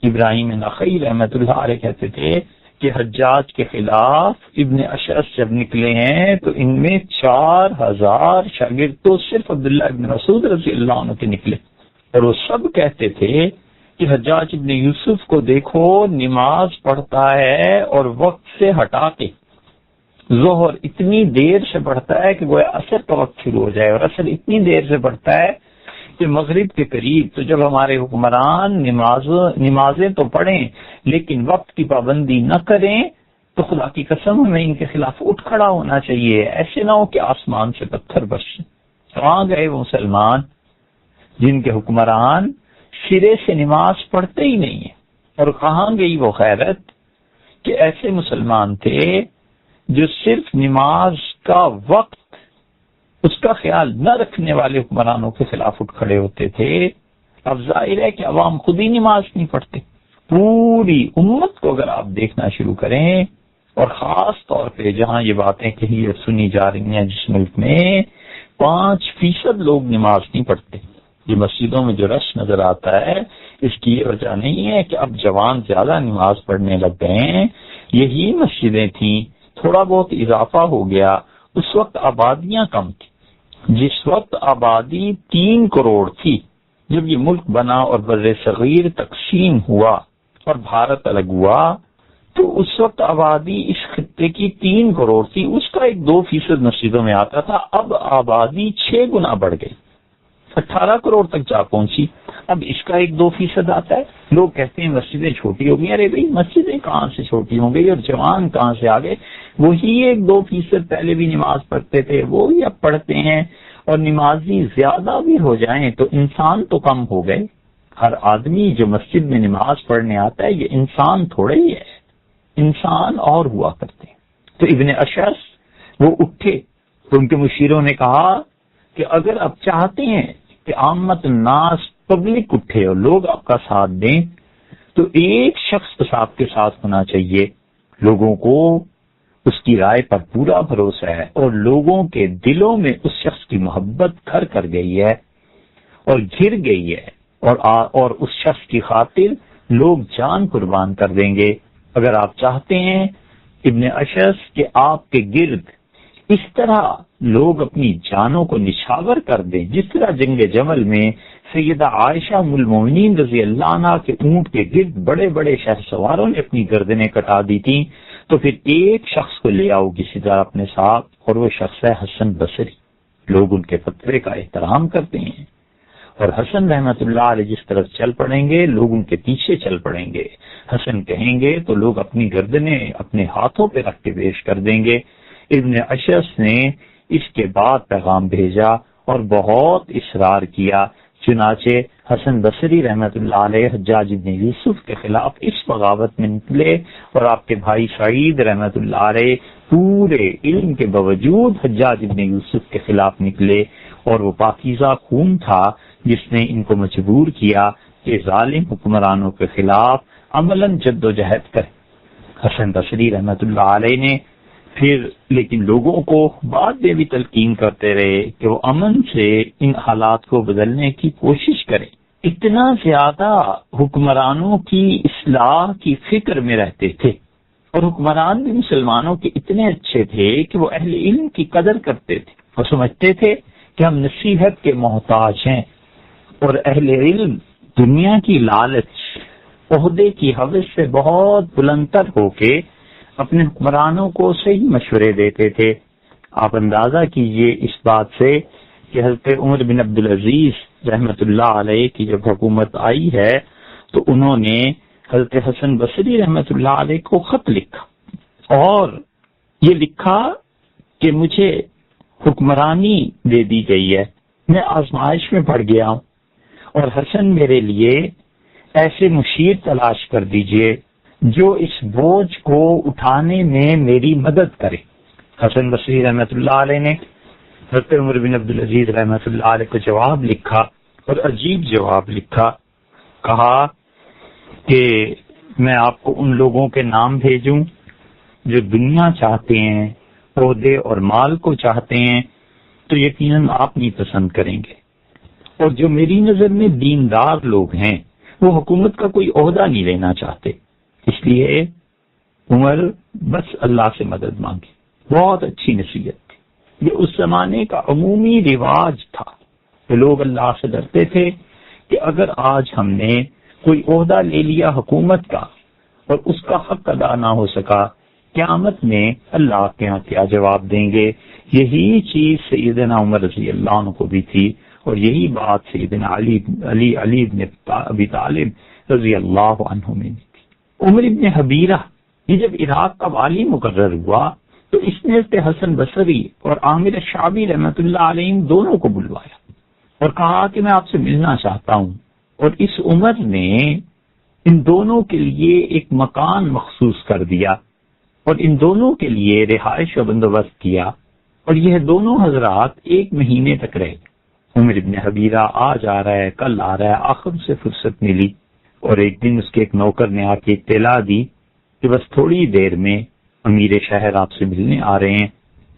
ابراہیم نخعی رحمت اللہ علیہ کہتے تھے کہ حجاج کے خلاف ابن اشعث جب نکلے ہیں تو ان میں 4000 شاگرد تو صرف عبداللہ ابن مسعود رضی اللہ عنہ کے نکلے، اور وہ سب کہتے تھے کہ حجاج ابن یوسف کو دیکھو نماز پڑھتا ہے اور وقت سے ہٹا کے ظہر اتنی دیر سے پڑھتا ہے کہ وہ عصر کا وقت شروع ہو جائے، اور عصر اتنی دیر سے پڑھتا ہے کہ مغرب کے قریب۔ تو جب ہمارے حکمران نمازیں تو پڑھیں لیکن وقت کی پابندی نہ کریں تو خدا کی قسم ہمیں ان کے خلاف اٹھ کھڑا ہونا چاہیے، ایسے نہ ہو کہ آسمان سے پتھر برسیں۔ وہاں گئے وہ مسلمان جن کے حکمران سرے سے نماز پڑھتے ہی نہیں ہیں، اور کہاں گئی وہ غیرت کہ ایسے مسلمان تھے جو صرف نماز کا وقت اس کا خیال نہ رکھنے والے حکمرانوں کے خلاف اٹھ کھڑے ہوتے تھے۔ اب ظاہر ہے کہ عوام خود ہی نماز نہیں پڑھتے۔ پوری امت کو اگر آپ دیکھنا شروع کریں، اور خاص طور پہ جہاں یہ باتیں کہی اور سنی جا رہی ہیں جس ملک میں 5% لوگ نماز نہیں پڑھتے، یہ مسجدوں میں جو رش نظر آتا ہے اس کی یہ وجہ نہیں ہے کہ اب جوان زیادہ نماز پڑھنے لگ گئے ہیں، یہی مسجدیں تھیں، تھوڑا بہت اضافہ ہو گیا، اس وقت آبادیاں کم تھی۔ جس وقت آبادی 3 کروڑ تھی جب یہ ملک بنا اور بر صغیر تقسیم ہوا اور بھارت الگ ہوا، تو اس وقت آبادی اس خطے کی 3 کروڑ تھی، اس کا 1-2% مسجدوں میں آتا تھا۔ اب آبادی 6 گنا بڑھ گئی، 18 کروڑ تک جا پہنچی، اب اس کا 1-2% آتا ہے۔ لوگ کہتے ہیں مسجدیں چھوٹی ہو گئی، ارے بھائی مسجدیں کہاں سے چھوٹی ہو گئی اور جوان کہاں سے آ گئے؟ وہی 1-2% پہلے بھی نماز پڑھتے تھے وہی اب پڑھتے ہیں، اور نمازی زیادہ بھی ہو جائیں تو انسان تو کم ہو گئے۔ ہر آدمی جو مسجد میں نماز پڑھنے آتا ہے یہ انسان تھوڑے ہی ہے، انسان اور ہوا کرتے ہیں۔ تو ابن اشعث وہ اٹھے تو ان کے مشیروں نے کہا کہ اگر آپ چاہتے ہیں کہ عامت الناس پبلک اٹھے اور لوگ آپ کا ساتھ دیں تو ایک شخص بس آپ کے ساتھ ہونا چاہیے، لوگوں کو اس کی رائے پر پورا بھروسہ ہے اور لوگوں کے دلوں میں اس شخص کی محبت گھر کر گئی ہے اور گر گئی ہے، اور اس شخص کی خاطر لوگ جان قربان کر دیں گے۔ اگر آپ چاہتے ہیں ابن اشعث کہ آپ کے گرد اس طرح لوگ اپنی جانوں کو نچھاور کر دیں جس طرح جنگ جمل میں سیدہ عائشہ ام المؤمنین رضی اللہ عنہ کے اونٹ کے گرد بڑے بڑے شہر سواروں نے اپنی گردنیں کٹا دی تھیں، تو پھر ایک شخص کو لے آؤ کسی طرح اپنے ساتھ، اور وہ شخص ہے حسن بصری۔ لوگ ان کے فتوے کا احترام کرتے ہیں، اور حسن رحمت اللہ علیہ جس طرح چل پڑیں گے لوگ ان کے پیچھے چل پڑیں گے، حسن کہیں گے تو لوگ اپنی گردنیں اپنے ہاتھوں پہ رکھ کے پیش کر دیں گے۔ ابن اشعث نے اس کے بعد پیغام بھیجا اور بہت اصرار کیا، چنانچہ حسن بصری رحمت اللہ علیہ حجاج ابن یوسف کے خلاف اس بغاوت میں نکلے، اور آپ کے بھائی سعید رحمت اللہ علیہ پورے علم کے باوجود حجاج ابن یوسف کے خلاف نکلے، اور وہ پاکیزہ خون تھا جس نے ان کو مجبور کیا کہ ظالم حکمرانوں کے خلاف عملاً جد و جہد کرے۔ حسن بصری رحمت اللہ علیہ نے پھر لیکن لوگوں کو بعد میں بھی تلقین کرتے رہے کہ وہ امن سے ان حالات کو بدلنے کی کوشش کریں. اتنا زیادہ حکمرانوں کی اصلاح کی فکر میں رہتے تھے، اور حکمران بھی مسلمانوں کے اتنے اچھے تھے کہ وہ اہل علم کی قدر کرتے تھے اور سمجھتے تھے کہ ہم نصیحت کے محتاج ہیں، اور اہل علم دنیا کی لالچ، عہدے کی حوث سے بہت بلندتر ہو کے اپنے حکمرانوں کو صحیح مشورے دیتے تھے. آپ اندازہ کیجئے اس بات سے کہ حضرت عمر بن عبدالعزیز رحمت اللہ علیہ کی جب حکومت آئی ہے تو انہوں نے حضرت حسن بصری رحمت اللہ علیہ کو خط لکھا، اور یہ لکھا کہ مجھے حکمرانی دے دی گئی ہے، میں آزمائش میں پڑ گیا ہوں، اور حسن میرے لیے ایسے مشیر تلاش کر دیجئے جو اس بوجھ کو اٹھانے میں میری مدد کرے. حسن بصری رحمت اللہ علیہ نے حضرت عمر بن عبدالعزیز رحمت اللہ علیہ کو جواب لکھا، اور عجیب جواب لکھا. کہا کہ میں آپ کو ان لوگوں کے نام بھیجوں جو دنیا چاہتے ہیں، عہدے اور مال کو چاہتے ہیں، تو یقیناً آپ نہیں پسند کریں گے، اور جو میری نظر میں دیندار لوگ ہیں وہ حکومت کا کوئی عہدہ نہیں لینا چاہتے. اس لیے عمر بس اللہ سے مدد مانگے. بہت اچھی نصیحت تھی. یہ اس زمانے کا عمومی رواج تھا کہ لوگ اللہ سے ڈرتے تھے کہ اگر آج ہم نے کوئی عہدہ لے لیا حکومت کا اور اس کا حق ادا نہ ہو سکا، قیامت میں اللہ کے ہاں کیا جواب دیں گے. یہی چیز سیدنا عمر رضی اللہ عنہ کو بھی تھی، اور یہی بات سیدنا علی بن ابی طالب رضی اللہ عنہ میں بھی تھی. عمر ابن حبیرہ یہ جب عراق کا والی مقرر ہوا تو اس نے حسن بصری اور عامر شعبی رحمت اللہ علیہ دونوں کو بلوایا اور کہا کہ میں آپ سے ملنا چاہتا ہوں. اور اس عمر نے ان دونوں کے لیے ایک مکان مخصوص کر دیا اور ان دونوں کے لیے رہائش کا بندوبست کیا، اور یہ دونوں حضرات 1 مہینے تک رہے. عمر ابن حبیرہ آج آ رہا ہے، کل آ رہا ہے، آخر سے فرصت ملی، اور ایک دن اس کے ایک نوکر نے آ کے اطلاع دی کہ بس تھوڑی دیر میں امیر شہر آپ سے ملنے آ رہے ہیں.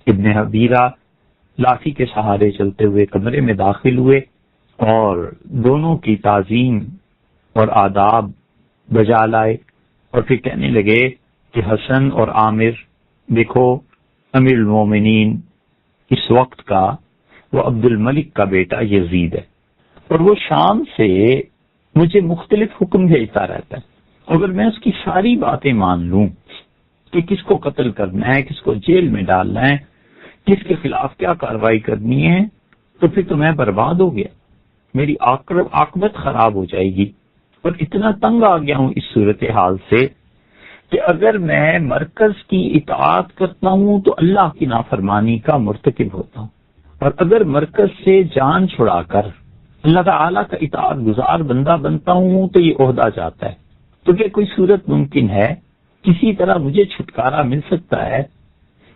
ابن حبیرہ لاٹھی کے سہارے چلتے ہوئے کمرے میں داخل ہوئے اور دونوں کی تعظیم اور آداب بجا لائے، اور پھر کہنے لگے کہ حسن اور عامر، دیکھو امیر المومنین اس وقت کا وہ عبد الملک کا بیٹا یزید ہے، اور وہ شام سے مجھے مختلف حکم بھیجتا رہتا ہے. اگر میں اس کی ساری باتیں مان لوں کہ کس کو قتل کرنا ہے، کس کو جیل میں ڈالنا ہے، کس کے خلاف کیا کارروائی کرنی ہے، تو پھر تو میں برباد ہو گیا، میری عاقبت خراب ہو جائے گی. اور اتنا تنگ آ گیا ہوں اس صورتحال سے کہ اگر میں مرکز کی اطاعت کرتا ہوں تو اللہ کی نافرمانی کا مرتکب ہوتا ہوں، اور اگر مرکز سے جان چھڑا کر اللہ تعالیٰ کا اطاعت گزار بندہ بنتا ہوں تو یہ عہدہ جاتا ہے. تو کیا کوئی صورت ممکن ہے کسی طرح مجھے چھٹکارا مل سکتا ہے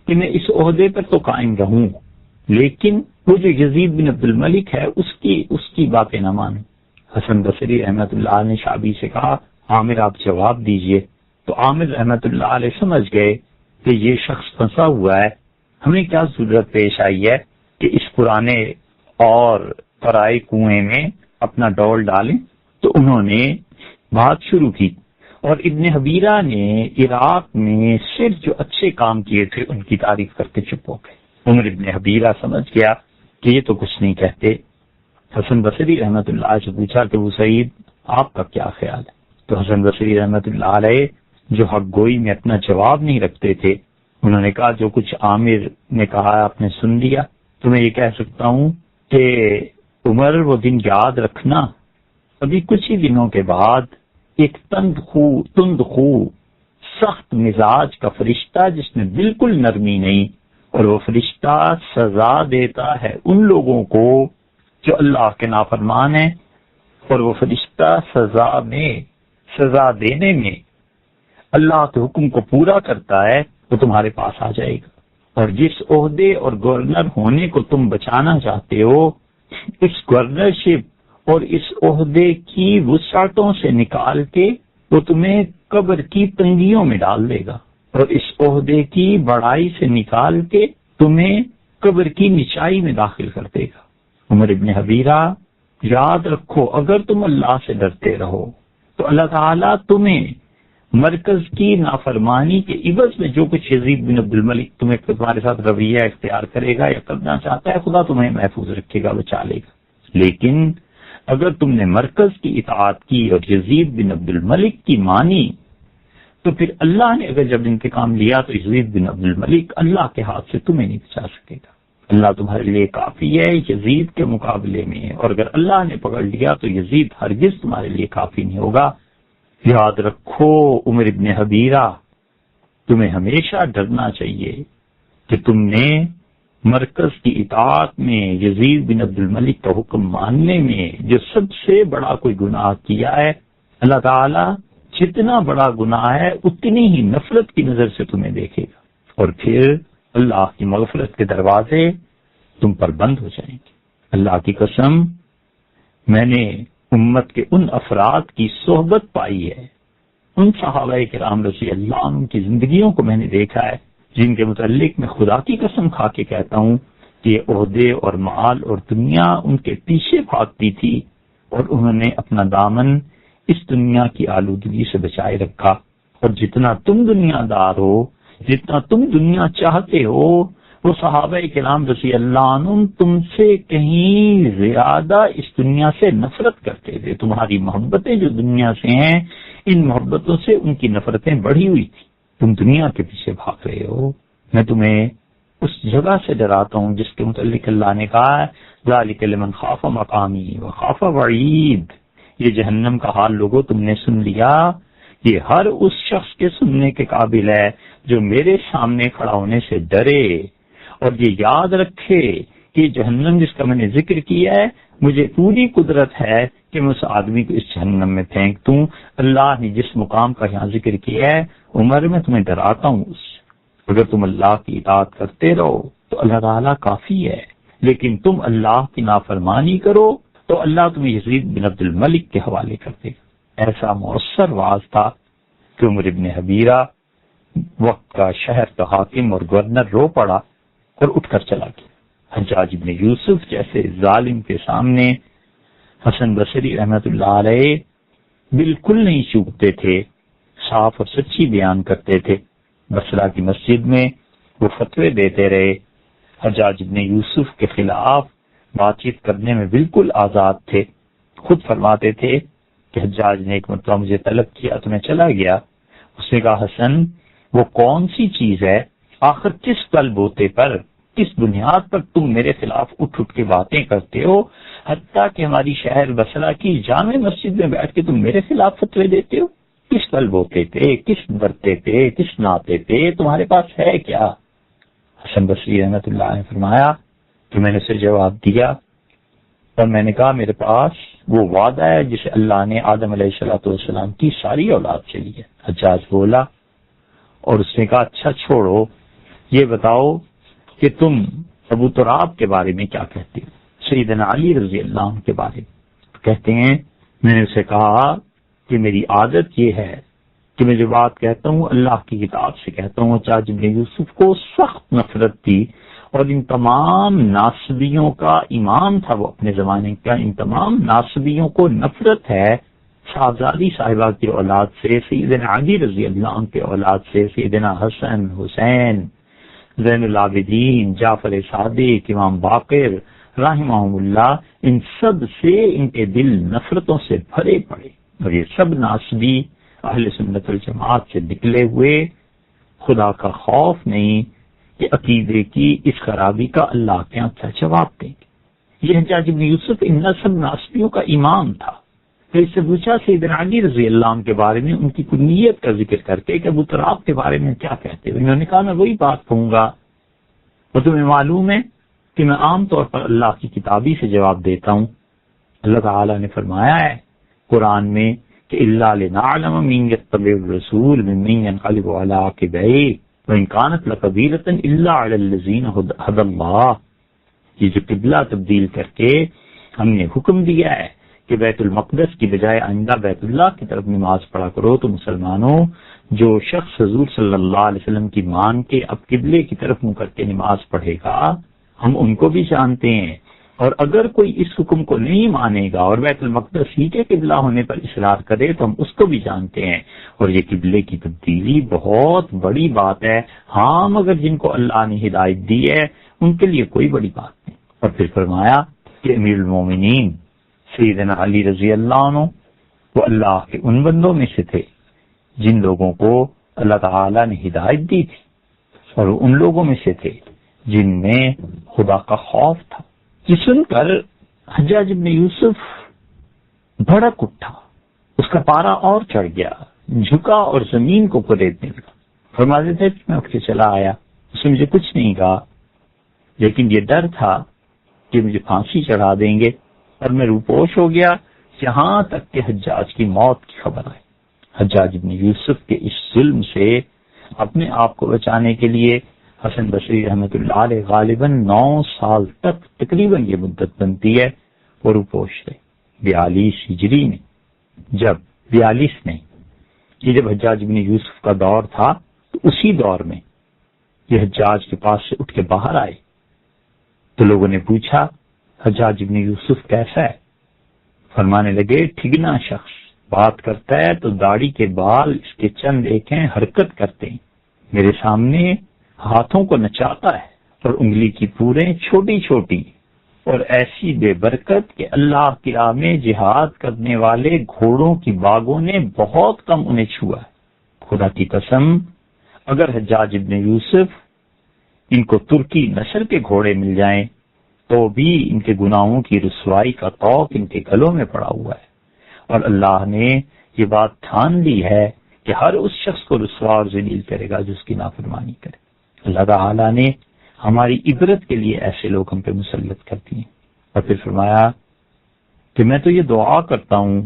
کہ میں اس عہدے پر تو قائم رہوں لیکن وہ جو یزید بن عبد الملک ہے اس کی باتیں نہ مانوں؟ حسن بصری رحمت اللہ علیہ نے شعبی سے کہا عامر آپ جواب دیجئے. تو عامر رحمت اللہ علیہ سمجھ گئے کہ یہ شخص پھنسا ہوا ہے، ہمیں کیا ضرورت پیش آئی ہے کہ اس پرانے اور پرائے کنویں میں اپنا ڈول ڈالیں. تو انہوں نے بات شروع کی، اور ابن حبیرہ نے عراق میں صرف جو اچھے کام کیے تھے ان کی تعریف کر کے چپ ہو گئے. عمر ابن حبیرہ سمجھ گیا کہ یہ تو کچھ نہیں کہتے. حسن بصری رحمت اللہ سے پوچھا کہ وہ سعید آپ کا کیا خیال ہے؟ تو حسن بصری رحمت اللہ علیہ جو حق گوئی میں اپنا جواب نہیں رکھتے تھے، انہوں نے کہا جو کچھ عامر نے کہا آپ نے سن لیا. تو میں یہ کہہ سکتا ہوں کہ عمر وہ دن یاد رکھنا، ابھی کچھ ہی دنوں کے بعد ایک تند خو سخت مزاج کا فرشتہ جس میں بالکل نرمی نہیں، اور وہ فرشتہ سزا دیتا ہے ان لوگوں کو جو اللہ کے نافرمان ہیں، اور وہ فرشتہ سزا دینے میں اللہ کے حکم کو پورا کرتا ہے، وہ تمہارے پاس آ جائے گا. اور جس عہدے اور گورنر ہونے کو تم بچانا چاہتے ہو، اس گورنرشپ اور اس عہدے کی وسعتوں سے نکال کے وہ تمہیں قبر کی تنگیوں میں ڈال دے گا. اور اس عہدے کی بڑائی سے نکال کے تمہیں قبر کی نچائی میں داخل کر دے گا۔ عمر ابن حبیرہ، یاد رکھو اگر تم اللہ سے ڈرتے رہو تو اللہ تعالیٰ تمہیں مرکز کی نافرمانی کے عوض میں جو کچھ یزید بن عبد الملک تمہارے ساتھ رویہ اختیار کرے گا یا کرنا چاہتا ہے، خدا تمہیں محفوظ رکھے گا، بچا لے گا۔ لیکن اگر تم نے مرکز کی اطاعت کی اور یزید بن عبد الملک کی مانی تو پھر اللہ نے اگر جب انتقام لیا تو یزید بن عبد الملک اللہ کے ہاتھ سے تمہیں نہیں بچا سکے گا۔ اللہ تمہارے لیے کافی ہے یزید کے مقابلے میں، اور اگر اللہ نے پکڑ لیا تو یزید ہرگز تمہارے لیے کافی نہیں ہوگا۔ یاد رکھو عمر ابن حبیرہ، تمہیں ہمیشہ ڈرنا چاہیے کہ تم نے مرکز کی اطاعت میں یزید بن عبد الملک کا حکم ماننے میں جو سب سے بڑا کوئی گناہ کیا ہے، اللہ تعالیٰ جتنا بڑا گناہ ہے اتنی ہی نفرت کی نظر سے تمہیں دیکھے گا، اور پھر اللہ کی مغفرت کے دروازے تم پر بند ہو جائیں گے۔ اللہ کی قسم، میں نے امت کے ان افراد کی صحبت پائی ہے، ان صحابہ کرام رضی اللہ عنہ کی زندگیوں کو میں نے دیکھا ہے جن کے متعلق میں خدا کی قسم کھا کے کہتا ہوں کہ یہ عہدے اور مال اور دنیا ان کے پیچھے بھاگتی تھی، اور انہوں نے اپنا دامن اس دنیا کی آلودگی سے بچائے رکھا۔ اور جتنا تم دنیا دار ہو، جتنا تم دنیا چاہتے ہو، وہ صحابہ کرام رضی اللہ عنہ تم سے کہیں زیادہ اس دنیا سے نفرت کرتے تھے۔ تمہاری محبتیں جو دنیا سے ہیں، ان محبتوں سے ان کی نفرتیں بڑھی ہوئی تھی۔ تم دنیا کے پیچھے بھاگ رہے ہو۔ میں تمہیں اس جگہ سے ڈراتا ہوں جس کے متعلق اللہ نے کہا ہے ذالک لمن خاف مقامی وخاف وعید۔ یہ جہنم کا حال لوگوں تم نے سن لیا، یہ ہر اس شخص کے سننے کے قابل ہے جو میرے سامنے کھڑا ہونے سے ڈرے اور یہ یاد رکھے کہ جہنم جس کا میں نے ذکر کیا ہے، مجھے پوری قدرت ہے کہ میں اس آدمی کو اس جہنم میں پھینک دوں۔ اللہ نے جس مقام کا یہاں ذکر کیا ہے، عمر میں تمہیں ڈراتا ہوں اس سے۔ اگر تم اللہ کی اطاعت کرتے رہو تو اللہ تعالیٰ کافی ہے، لیکن تم اللہ کی نافرمانی کرو تو اللہ تمہیں یزید بن عبد الملک کے حوالے کر دے گا۔ ایسا مؤثر واز تھا کہ عمر ابن حبیرہ وقت کا شہر کا حاکم اور گورنر رو پڑا اور اٹھ کر چلا گیا۔ حجاج ابن یوسف جیسے ظالم کے سامنے حسن بصری رحمت اللہ علیہ بالکل نہیں چوکتے تھے، صاف اور سچی بیان کرتے تھے۔ بصرہ کی مسجد میں وہ فتوے دیتے رہے، حجاج ابن یوسف کے خلاف بات چیت کرنے میں بالکل آزاد تھے۔ خود فرماتے تھے کہ حجاج نے ایک مرتبہ مجھے طلب کیا تو میں چلا گیا۔ اس نے کہا حسن وہ کون سی چیز ہے، آخر کس قلب ہوتے پر، کس بنیاد پر تم میرے خلاف اٹھ کے باتیں کرتے ہو، حتیٰ کہ ہماری شہر بصرہ کی جامع مسجد میں بیٹھ کے تم میرے خلاف فتوے دیتے ہو؟ کس قلب ہوتے تھے، کس برتے تھے، کس ناتے تھے، تمہارے پاس ہے کیا؟ حسن بصری رحمت اللہ نے فرمایا کہ میں نے اسے جواب دیا اور میں نے کہا میرے پاس وہ وعدہ ہے جسے اللہ نے آدم علیہ السلام کی ساری اولاد سے لیا۔ حجاج بولا اور اس نے کہا اچھا چھوڑو، یہ بتاؤ کہ تم ابو تراب کے بارے میں کیا کہتے ہو، سیدنا علی رضی اللہ عنہ کے بارے میں؟ کہتے ہیں میں نے اسے کہا کہ میری عادت یہ ہے کہ میں جو بات کہتا ہوں اللہ کی کتاب سے کہتا ہوں۔ حجاج ابن یوسف کو سخت نفرت تھی اور ان تمام ناصبیوں کا امام تھا وہ اپنے زمانے کا، ان تمام ناصبیوں کو نفرت ہے صاحبزادی صاحبہ کی اولاد سے، سیدنا علی رضی اللہ عنہ کے اولاد سے، سیدنا حسن، حسین، زین العابدین، جعفر صادق، امام باقر رحمہم اللہ، ان سب سے ان کے دل نفرتوں سے بھرے پڑے، اور یہ سب ناصبی اہل سنت والجماعت سے نکلے ہوئے، خدا کا خوف نہیں کہ عقیدے کی اس خرابی کا اللہ کے یہاں کیا جواب دیں گے۔ یہ حجاج بن یوسف ان سب ناصبیوں کا امام تھا۔ تو اس سے پوچھا سیدنا علی رضی اللہ عنہ کے بارے میں ان کی کنیت کا ذکر کر کے کہ ابو تراب کے بارے میں کیا کہتے ہیں؟ انہوں نے کہا میں وہی بات کہوں گا، اور تمہیں معلوم ہے کہ میں عام طور پر اللہ کی کتابی سے جواب دیتا ہوں۔ اللہ تعالیٰ نے فرمایا ہے قرآن میں کہ الا لنعلم من يتبع الرسول ممن ينقلب على عقبيه وان كانت لكبيرة الا على الذين هدى الله۔ یہ جو قبلہ تبدیل کر کے ہم نے حکم دیا ہے کہ کہ بیت المقدس کی بجائے آئندہ بیت اللہ کی طرف نماز پڑھا کرو، تو مسلمانوں جو شخص حضور صلی اللہ علیہ وسلم کی مان کے اب قبلے کی طرف منہ کر کے نماز پڑھے گا، ہم ان کو بھی جانتے ہیں، اور اگر کوئی اس حکم کو نہیں مانے گا اور بیت المقدس ہی کے قبلہ ہونے پر اصرار کرے تو ہم اس کو بھی جانتے ہیں، اور یہ قبلے کی تبدیلی بہت بڑی بات ہے۔ ہاں مگر جن کو اللہ نے ہدایت دی ہے ان کے لیے کوئی بڑی بات نہیں۔ اور پھر فرمایا کہ امیر المومنین سیدنا علی رضی اللہ عنہ وہ اللہ کے ان بندوں میں سے تھے جن لوگوں کو اللہ تعالی نے ہدایت دی تھی، اور ان لوگوں میں سے تھے جن میں خدا کا خوف تھا۔ یہ سن کر حجاج بن یوسف بھڑک اٹھا، اس کا پارا اور چڑھ گیا، جھکا اور زمین کو کریدنے لگا۔ فرماتے تھے میں اٹھ کے چلا آیا، اس نے مجھے کچھ نہیں کہا، لیکن یہ ڈر تھا کہ مجھے پھانسی چڑھا دیں گے، اور میں روپوش ہو گیا یہاں تک کہ حجاج کی موت کی خبر آئی۔ حجاج بن یوسف کے اس ظلم سے اپنے آپ کو بچانے کے لیے حسن بصری رحمۃ اللہ علیہ غالباً 9 سال تک تقریباً یہ مدت بنتی ہے وہ روپوش رہے۔ 42 ہجری میں جب حجاج بن یوسف کا دور تھا تو اسی دور میں یہ حجاج کے پاس سے اٹھ کے باہر آئے، تو لوگوں نے پوچھا حجاج بن یوسف کیسا ہے؟ فرمانے لگے ٹھگنا شخص، بات کرتا ہے تو داڑھی کے بال اس کے چند ایک ہیں حرکت کرتے ہیں، میرے سامنے ہاتھوں کو نچاتا ہے اور انگلی کی پوریں چھوٹی چھوٹی، اور ایسی بے برکت کہ اللہ کی راہ میں جہاد کرنے والے گھوڑوں کی باغوں نے بہت کم انہیں چھوا ہے۔ خدا کی قسم اگر حجاج ابن یوسف ان کو ترکی نسل کے گھوڑے مل جائیں تو بھی ان کے گناہوں کی رسوائی کا طوق ان کے گلوں میں پڑا ہوا ہے، اور اللہ نے یہ بات ٹھان لی ہے کہ ہر اس شخص کو رسوا اور ذلیل کرے گا جو اس کی نافرمانی کرے۔ اللہ تعالیٰ نے ہماری عبرت کے لیے ایسے لوگ ہم پہ مسلط کرتی ہیں۔ اور پھر فرمایا کہ میں تو یہ دعا کرتا ہوں،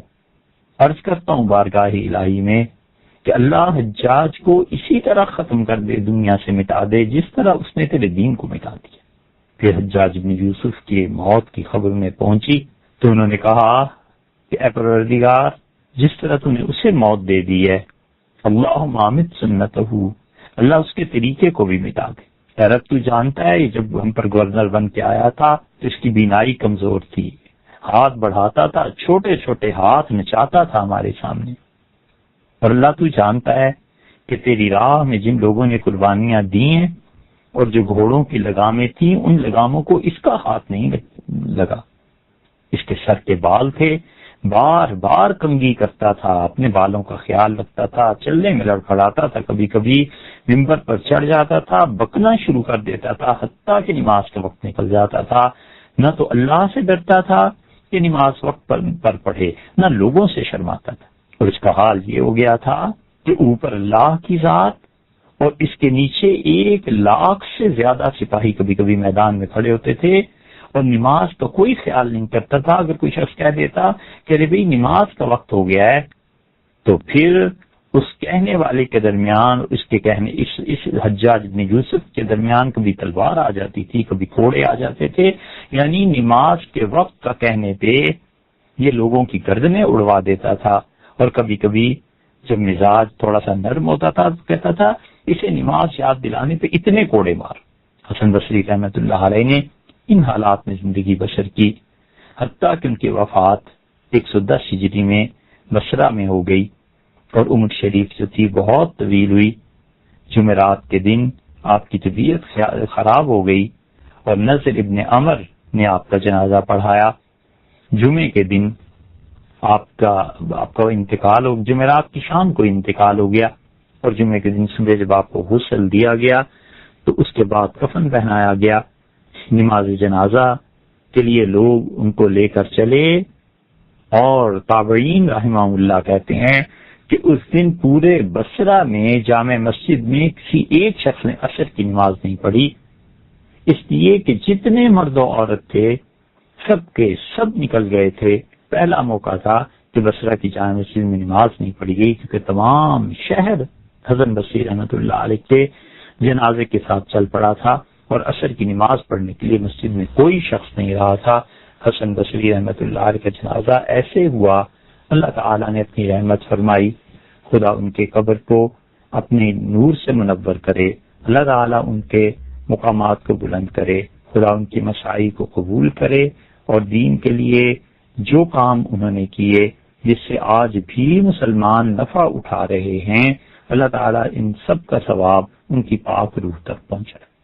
عرض کرتا ہوں بارگاہ الہی میں کہ اللہ حجاج کو اسی طرح ختم کر دے، دنیا سے مٹا دے جس طرح اس نے تیرے دین کو مٹا دیا۔ پھر حجاج بن یوسف کی موت کی خبر میں پہنچی تو انہوں نے کہا کہ اے پروردگار جس طرح تو نے اسے موت دے دی ہے، اللہم آمت سنتہ، اللہ اس کے طریقے کو بھی مٹا دے۔ اے رب تو جانتا ہے یہ جب ہم پر گورنر بن کے آیا تھا تو اس کی بینائی کمزور تھی، ہاتھ بڑھاتا تھا، چھوٹے چھوٹے ہاتھ نچاتا تھا ہمارے سامنے، اور اللہ تو جانتا ہے کہ تیری راہ میں جن لوگوں نے قربانیاں دی ہیں اور جو گھوڑوں کی لگامیں تھیں ان لگاموں کو اس کا ہاتھ نہیں لگا، اس کے سر کے بال تھے، بار بار کنگھی کرتا تھا، اپنے بالوں کا خیال رکھتا تھا، چلنے میں لڑکھڑاتا تھا، کبھی کبھی ممبر پر چڑھ جاتا تھا، بکنا شروع کر دیتا تھا، حتیٰ کہ نماز کا وقت نکل جاتا تھا، نہ تو اللہ سے ڈرتا تھا کہ نماز وقت پر پڑھے، نہ لوگوں سے شرماتا تھا، اور اس کا حال یہ ہو گیا تھا کہ اوپر اللہ کی ذات اور اس کے نیچے 1,00,000 سے زیادہ سپاہی کبھی کبھی میدان میں کھڑے ہوتے تھے، اور نماز کا کوئی خیال نہیں کرتا تھا۔ اگر کوئی شخص کہہ دیتا کہ ارے بھائی نماز کا وقت ہو گیا ہے، تو پھر اس کہنے والے کے درمیان اس کے کہنے اس حجاج بن یوسف کے درمیان کبھی تلوار آ جاتی تھی، کبھی کوڑے آ جاتے تھے، یعنی نماز کے وقت کا کہنے پہ یہ لوگوں کی گردنیں اڑوا دیتا تھا، اور کبھی کبھی جب مزاج تھوڑا سا نرم ہوتا تھا تو کہتا تھا اسے نماز یاد دلانے پہ اتنے کوڑے مار۔ حسن بصری رحمۃ اللہ علیہ نے ان حالات میں زندگی بسر کی، حتیٰ کہ ان کی وفات 110 ہجری میں بصرہ میں ہو گئی، اور عمر شریف جو تھی بہت طویل ہوئی۔ جمعرات کے دن آپ کی طبیعت خراب ہو گئی اور نضر ابن عمر نے آپ کا جنازہ پڑھایا۔ جمعے کے دن آپ کا انتقال ہو، جمعرات کی شام کو انتقال ہو گیا، اور جمعے کے دن صبح جب آپ کو غسل دیا گیا تو اس کے بعد کفن پہنایا گیا۔ نماز جنازہ کے لیے لوگ ان کو لے کر چلے، اور تابعین رحمہ اللہ کہتے ہیں کہ اس دن پورے بصرہ میں جامع مسجد میں کسی ایک شخص نے عصر کی نماز نہیں پڑھی، اس لیے کہ جتنے مرد و عورت تھے سب کے سب نکل گئے تھے۔ پہلا موقع تھا کہ بصرہ کی جامع مسجد میں نماز نہیں پڑھی گئی، کیونکہ تمام شہر حسن بصری رحمۃ اللہ علیہ کے جنازے کے ساتھ چل پڑا تھا، اور عصر کی نماز پڑھنے کے لیے مسجد میں کوئی شخص نہیں رہا تھا۔ حسن بصری رحمۃ اللہ علیہ کا جنازہ ایسے ہوا، اللہ تعالیٰ نے اپنی رحمت فرمائی، خدا ان کے قبر کو اپنے نور سے منور کرے، اللہ تعالیٰ ان کے مقامات کو بلند کرے، خدا ان کی مساعی کو قبول کرے، اور دین کے لیے جو کام انہوں نے کیے جس سے آج بھی مسلمان نفع اٹھا رہے ہیں، اللہ تعالیٰ ان سب کا ثواب ان کی پاک روح تک پہنچائے۔